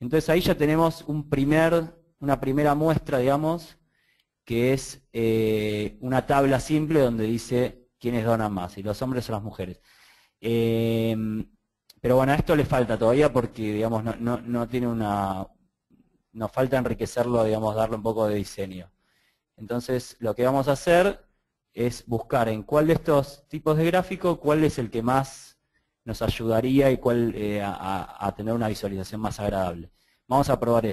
Entonces ahí ya tenemos una primera muestra, digamos, que es una tabla simple donde dice quiénes donan más, si los hombres o las mujeres. Pero bueno, a esto le falta todavía porque, digamos, no tiene nos falta enriquecerlo, digamos, darle un poco de diseño. Entonces, lo que vamos a hacer es buscar en cuál de estos tipos de gráfico, cuál es el que más nos ayudaría y cuál a tener una visualización más agradable. Vamos a probar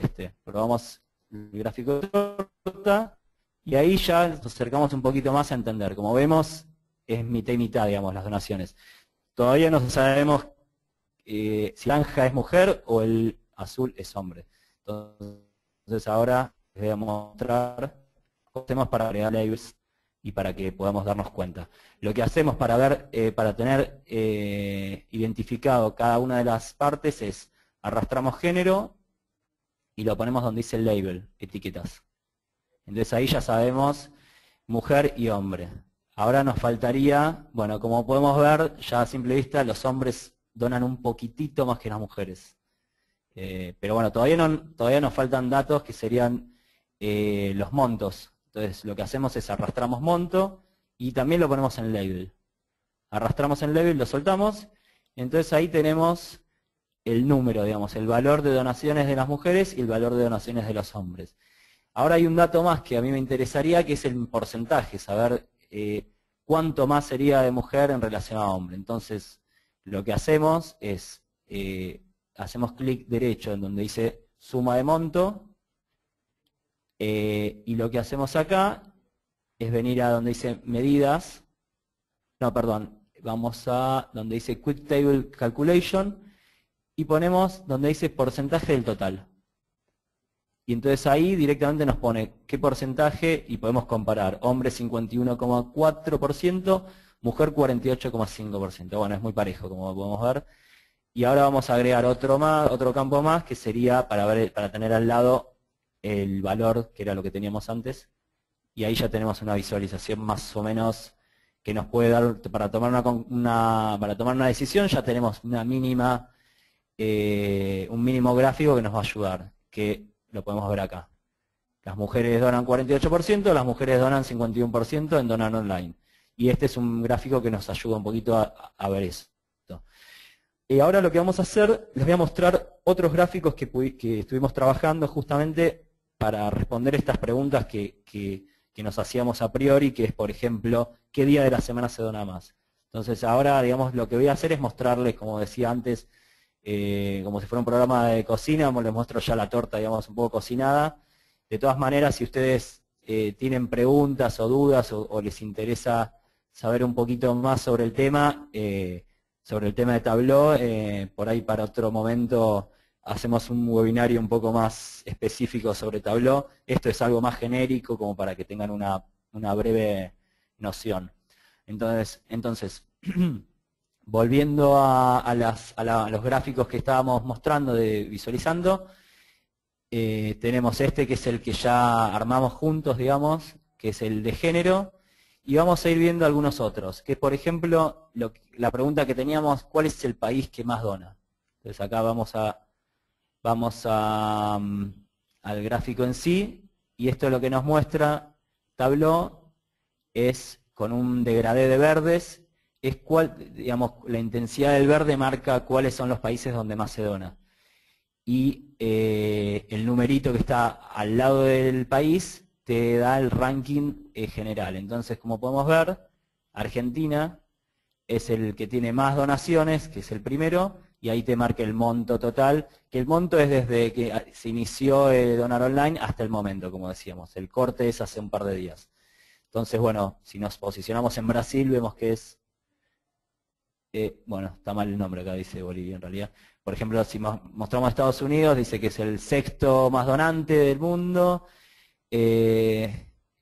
probamos el gráfico de torta y ahí ya nos acercamos un poquito más a entender. Como vemos, es mitad y mitad, digamos, las donaciones. Todavía no sabemos si naranja es mujer o el azul es hombre. Entonces ahora les voy a mostrar cómo hacemos para agregar labels y para que podamos darnos cuenta. Lo que hacemos para tener identificado cada una de las partes es arrastramos género y lo ponemos donde dice el label, etiquetas. Entonces ahí ya sabemos mujer y hombre. Ahora nos faltaría, bueno, como podemos ver, ya a simple vista los hombres donan un poquitito más que las mujeres. Pero bueno, todavía nos faltan datos que serían los montos. Entonces lo que hacemos es arrastramos monto y también lo ponemos en label. Arrastramos en label, lo soltamos, entonces ahí tenemos el número, digamos, el valor de donaciones de las mujeres y el valor de donaciones de los hombres. Ahora hay un dato más que a mí me interesaría, que es el porcentaje, saber cuánto más sería de mujer en relación a hombre. Entonces lo que hacemos es, hacemos clic derecho en donde dice suma de monto, y lo que hacemos acá es venir a donde dice medidas, vamos a donde dice Quick Table Calculation y ponemos donde dice porcentaje del total. Y entonces ahí directamente nos pone qué porcentaje y podemos comparar. Hombre 51,4%, mujer 48,5%. Bueno, es muy parejo como podemos ver. Y ahora vamos a agregar otro campo más, que sería para tener al lado el valor, que era lo que teníamos antes. Y ahí ya tenemos una visualización más o menos que nos puede dar, para tomar una decisión, ya tenemos un mínimo gráfico que nos va a ayudar, que lo podemos ver acá. Las mujeres donan 48%, las mujeres donan 51% en Donar Online. Y este es un gráfico que nos ayuda un poquito a ver eso. Y ahora lo que vamos a hacer, les voy a mostrar otros gráficos que estuvimos trabajando justamente para responder estas preguntas que nos hacíamos a priori, que es, por ejemplo, ¿qué día de la semana se dona más? Entonces ahora, digamos, lo que voy a hacer es mostrarles, como decía antes, como si fuera un programa de cocina, les muestro ya la torta, digamos, un poco cocinada. De todas maneras, si ustedes tienen preguntas o dudas o les interesa saber un poquito más sobre el tema de Tableau, por ahí para otro momento hacemos un webinario un poco más específico sobre Tableau. Esto es algo más genérico como para que tengan una breve noción. Entonces volviendo a los gráficos que estábamos mostrando, visualizando, tenemos este que es el que ya armamos juntos, digamos, que es el de género, y vamos a ir viendo algunos otros, que por ejemplo, la pregunta que teníamos, ¿cuál es el país que más dona? Entonces acá vamos al gráfico en sí, y esto lo que nos muestra Tableau es con un degradé de verdes, es digamos, la intensidad del verde marca cuáles son los países donde más se dona. Y el numerito que está al lado del país te da el ranking general. Entonces, como podemos ver, Argentina es el que tiene más donaciones, que es el primero, y ahí te marca el monto total, que el monto es desde que se inició Donar Online hasta el momento, como decíamos. El corte es hace un par de días. Entonces, bueno, si nos posicionamos en Brasil, vemos que es... bueno, está mal el nombre acá, dice Bolivia en realidad. Por ejemplo, si mostramos Estados Unidos, dice que es el sexto más donante del mundo.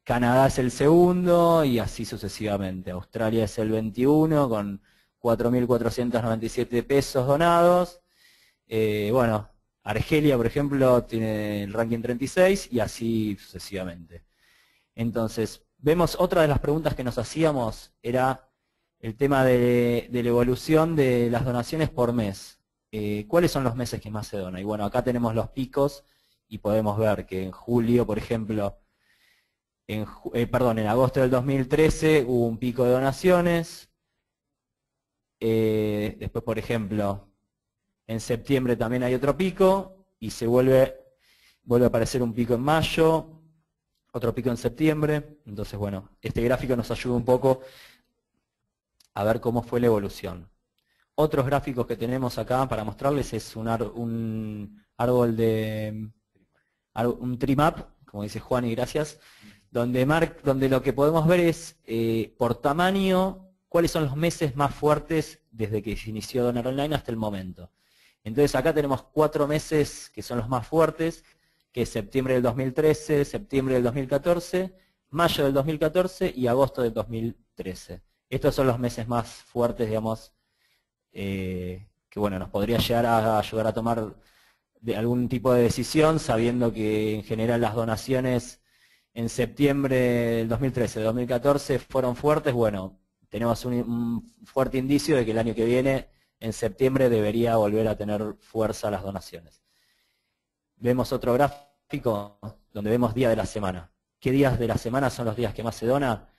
Canadá es el segundo y así sucesivamente. Australia es el 21 con 4.497 pesos donados. Bueno, Argelia, por ejemplo, tiene el ranking 36 y así sucesivamente. Entonces, vemos otra de las preguntas que nos hacíamos era el tema de la evolución de las donaciones por mes. ¿Cuáles son los meses que más se dona? Y bueno, acá tenemos los picos y podemos ver que en julio, por ejemplo, en agosto del 2013 hubo un pico de donaciones. Después, por ejemplo, en septiembre también hay otro pico y se vuelve a aparecer un pico en mayo, otro pico en septiembre. Entonces, bueno, este gráfico nos ayuda un poco a ver cómo fue la evolución. Otros gráficos que tenemos acá para mostrarles es un árbol un tree map, como dice Juan, y gracias, donde lo que podemos ver es por tamaño cuáles son los meses más fuertes desde que se inició Donar Online hasta el momento. Entonces acá tenemos 4 meses que son los más fuertes, que es septiembre del 2013, septiembre del 2014, mayo del 2014 y agosto del 2013. Estos son los meses más fuertes, digamos, que bueno, nos podría llegar a ayudar a tomar algún tipo de decisión, sabiendo que en general las donaciones en septiembre del 2013, 2014 fueron fuertes. Bueno, tenemos un fuerte indicio de que el año que viene, en septiembre, debería volver a tener fuerza las donaciones. Vemos otro gráfico donde vemos día de la semana. ¿Qué días de la semana son los días que más se dona?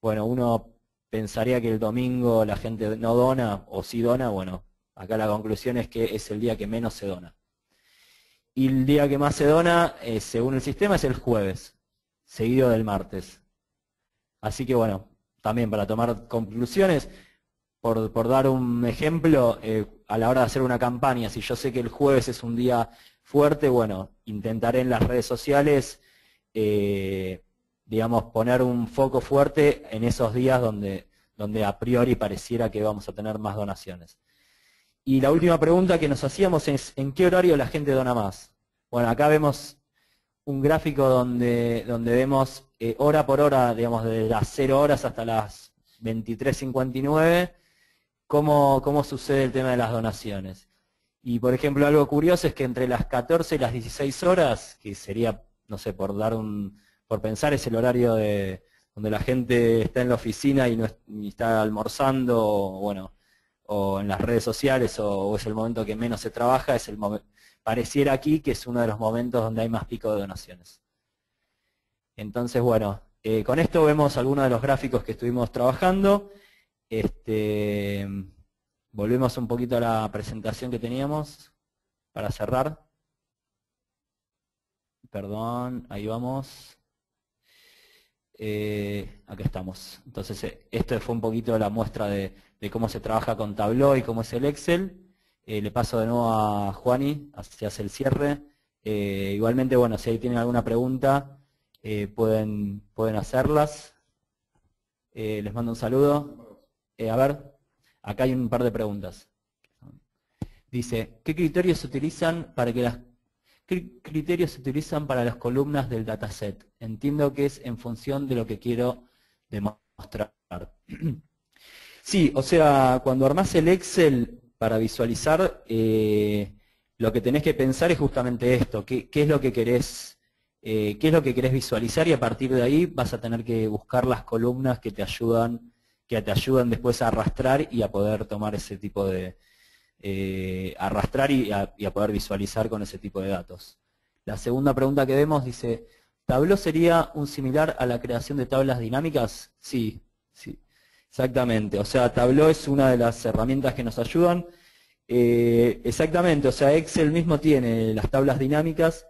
Bueno, uno pensaría que el domingo la gente no dona, o sí dona. Bueno, acá la conclusión es que es el día que menos se dona. Y el día que más se dona, según el sistema, es el jueves, seguido del martes. Así que bueno, también para tomar conclusiones, por dar un ejemplo, a la hora de hacer una campaña, si yo sé que el jueves es un día fuerte, bueno, intentaré en las redes sociales, digamos, poner un foco fuerte en esos días donde a priori pareciera que vamos a tener más donaciones. Y la última pregunta que nos hacíamos es, ¿en qué horario la gente dona más? Bueno, acá vemos un gráfico donde vemos hora por hora, digamos, desde las 0 horas hasta las 23:59, cómo sucede el tema de las donaciones. Y por ejemplo, algo curioso es que entre las 14 y las 16 horas, que sería, no sé, por pensar es el horario donde la gente está en la oficina y no y está almorzando, o, bueno, o en las redes sociales, o es el momento que menos se trabaja, pareciera aquí que es uno de los momentos donde hay más pico de donaciones. Entonces, bueno, con esto vemos algunos de los gráficos que estuvimos trabajando. Volvemos un poquito a la presentación que teníamos para cerrar. Perdón, ahí vamos. Acá estamos. Entonces, esto fue un poquito la muestra de cómo se trabaja con Tableau y cómo es el Excel. Le paso de nuevo a Juani, así hace el cierre. Igualmente, bueno, si ahí tienen alguna pregunta, pueden hacerlas. Les mando un saludo. A ver, acá hay un par de preguntas. Dice, ¿qué criterios se utilizan para las columnas del dataset? Entiendo que es en función de lo que quiero demostrar. Sí, o sea, cuando armás el Excel para visualizar, lo que tenés que pensar es justamente esto, qué es lo que querés visualizar, y a partir de ahí vas a tener que buscar las columnas que te ayudan después a arrastrar y a poder tomar ese tipo de arrastrar y a poder visualizar con ese tipo de datos. La segunda pregunta que vemos dice, ¿Tableau sería un similar a la creación de tablas dinámicas? Sí, sí, exactamente. O sea, Tableau es una de las herramientas que nos ayudan. Exactamente, o sea, Excel mismo tiene las tablas dinámicas.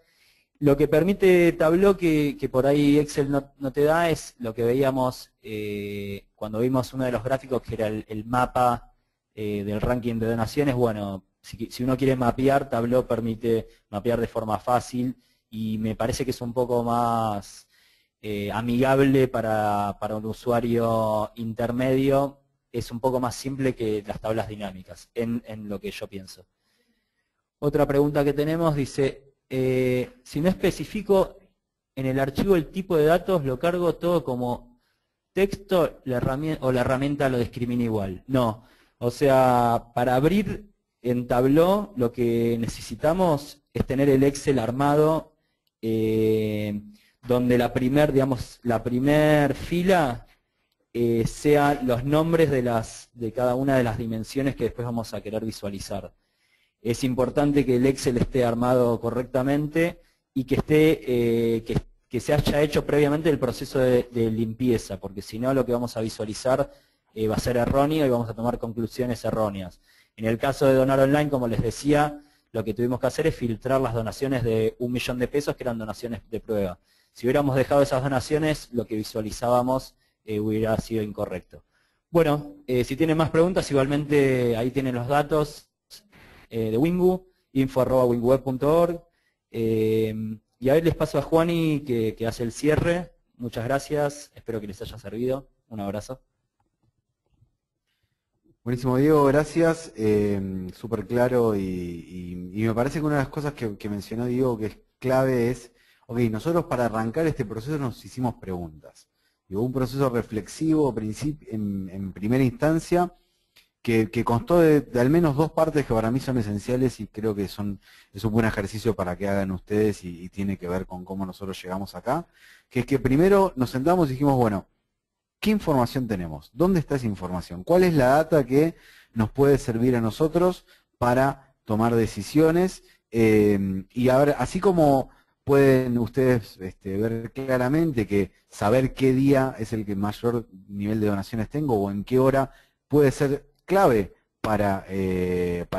Lo que permite Tableau que por ahí Excel no te da es lo que veíamos cuando vimos uno de los gráficos, que era el mapa del ranking de donaciones. Bueno, si uno quiere mapear, Tableau permite mapear de forma fácil, y me parece que es un poco más amigable para un usuario intermedio. Es un poco más simple que las tablas dinámicas, en lo que yo pienso. Otra pregunta que tenemos dice, si no especifico en el archivo el tipo de datos, lo cargo todo como texto, la herramienta lo discrimina igual. No, o sea, para abrir en Tableau lo que necesitamos es tener el Excel armado, donde la primer fila sean los nombres de cada una de las dimensiones que después vamos a querer visualizar. Es importante que el Excel esté armado correctamente y que se haya hecho previamente el proceso de limpieza, porque si no, lo que vamos a visualizar va a ser erróneo y vamos a tomar conclusiones erróneas. En el caso de Donar Online, como les decía, lo que tuvimos que hacer es filtrar las donaciones de 1 millón de pesos, que eran donaciones de prueba. Si hubiéramos dejado esas donaciones, lo que visualizábamos hubiera sido incorrecto. Bueno, si tienen más preguntas, igualmente ahí tienen los datos de Wingu, info@winguweb.org. Y a ver, les paso a Juani que hace el cierre. Muchas gracias, espero que les haya servido. Un abrazo. Buenísimo, Diego, gracias. Súper claro, y me parece que una de las cosas que mencionó Diego que es clave es, ok, nosotros para arrancar este proceso nos hicimos preguntas. Digo, un proceso reflexivo en primera instancia que constó de al menos 2 partes que para mí son esenciales, y creo que es un buen ejercicio para que hagan ustedes, y tiene que ver con cómo nosotros llegamos acá, que es que primero nos sentamos y dijimos, bueno, ¿qué información tenemos? ¿Dónde está esa información? ¿Cuál es la data que nos puede servir a nosotros para tomar decisiones? Y a ver, así como pueden ustedes ver claramente que saber qué día es el que mayor nivel de donaciones tengo, o en qué hora, puede ser clave para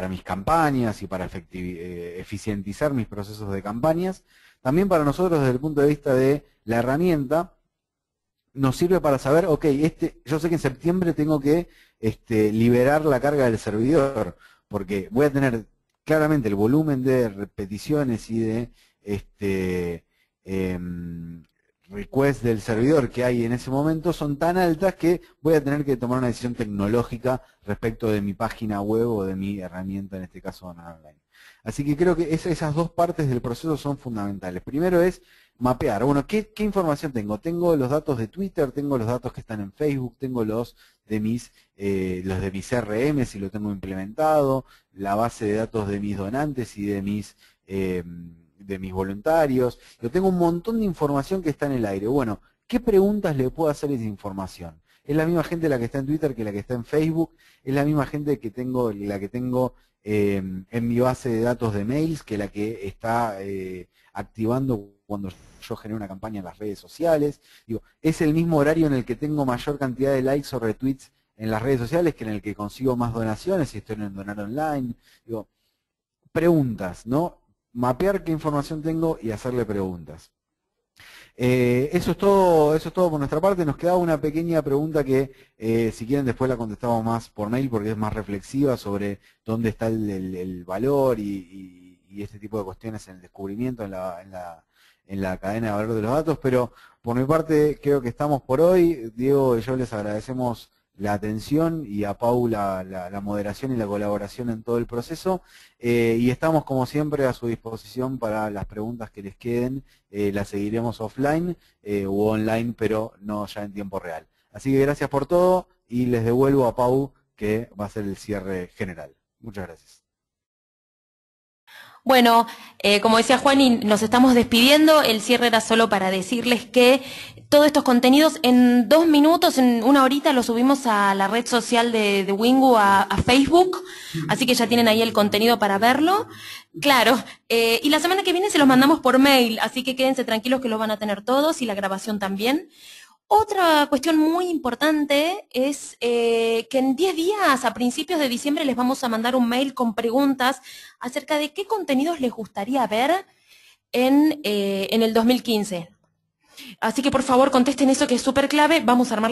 mis campañas y para eficientizar mis procesos de campañas. También para nosotros, desde el punto de vista de la herramienta, nos sirve para saber, ok, yo sé que en septiembre tengo que liberar la carga del servidor, porque voy a tener claramente el volumen de repeticiones y de requests del servidor que hay en ese momento son tan altas que voy a tener que tomar una decisión tecnológica respecto de mi página web o de mi herramienta, en este caso Donar Online. Así que creo que esas 2 partes del proceso son fundamentales. Primero es mapear. Bueno, ¿qué información tengo? Tengo los datos de Twitter, tengo los datos que están en Facebook, tengo los de mis CRM, si lo tengo implementado, la base de datos de mis donantes y de mis voluntarios. Yo tengo un montón de información que está en el aire. Bueno, ¿qué preguntas le puedo hacer a esa información? Es la misma gente la que está en Twitter que la que está en Facebook, es la misma gente que tengo, la que tengo en mi base de datos de mails, que la que está activando cuando yo genero una campaña en las redes sociales. Digo, es el mismo horario en el que tengo mayor cantidad de likes o retweets en las redes sociales que en el que consigo más donaciones, si estoy en Donar Online. Digo, preguntas, ¿no? Mapear qué información tengo y hacerle preguntas. Eso es todo por nuestra parte. Nos quedaba una pequeña pregunta que si quieren después la contestamos más por mail porque es más reflexiva sobre dónde está el valor y este tipo de cuestiones en el descubrimiento, en la cadena de valor de los datos, pero por mi parte creo que estamos por hoy. Diego y yo les agradecemos la atención y a Pau la moderación y la colaboración en todo el proceso, y estamos como siempre a su disposición para las preguntas que les queden. Las seguiremos offline u online, pero no ya en tiempo real. Así que gracias por todo y les devuelvo a Pau, que va a ser el cierre general. Muchas gracias. Bueno, como decía Juan, y nos estamos despidiendo. El cierre era solo para decirles que todos estos contenidos en 2 minutos, en 1 horita, los subimos a la red social de Wingu, a Facebook, así que ya tienen ahí el contenido para verlo. Claro, y la semana que viene se los mandamos por mail, así que quédense tranquilos que los van a tener todos y la grabación también. Otra cuestión muy importante es que en 10 días, a principios de diciembre, les vamos a mandar un mail con preguntas acerca de qué contenidos les gustaría ver en el 2015. Así que por favor contesten eso, que es súper clave. Vamos a armar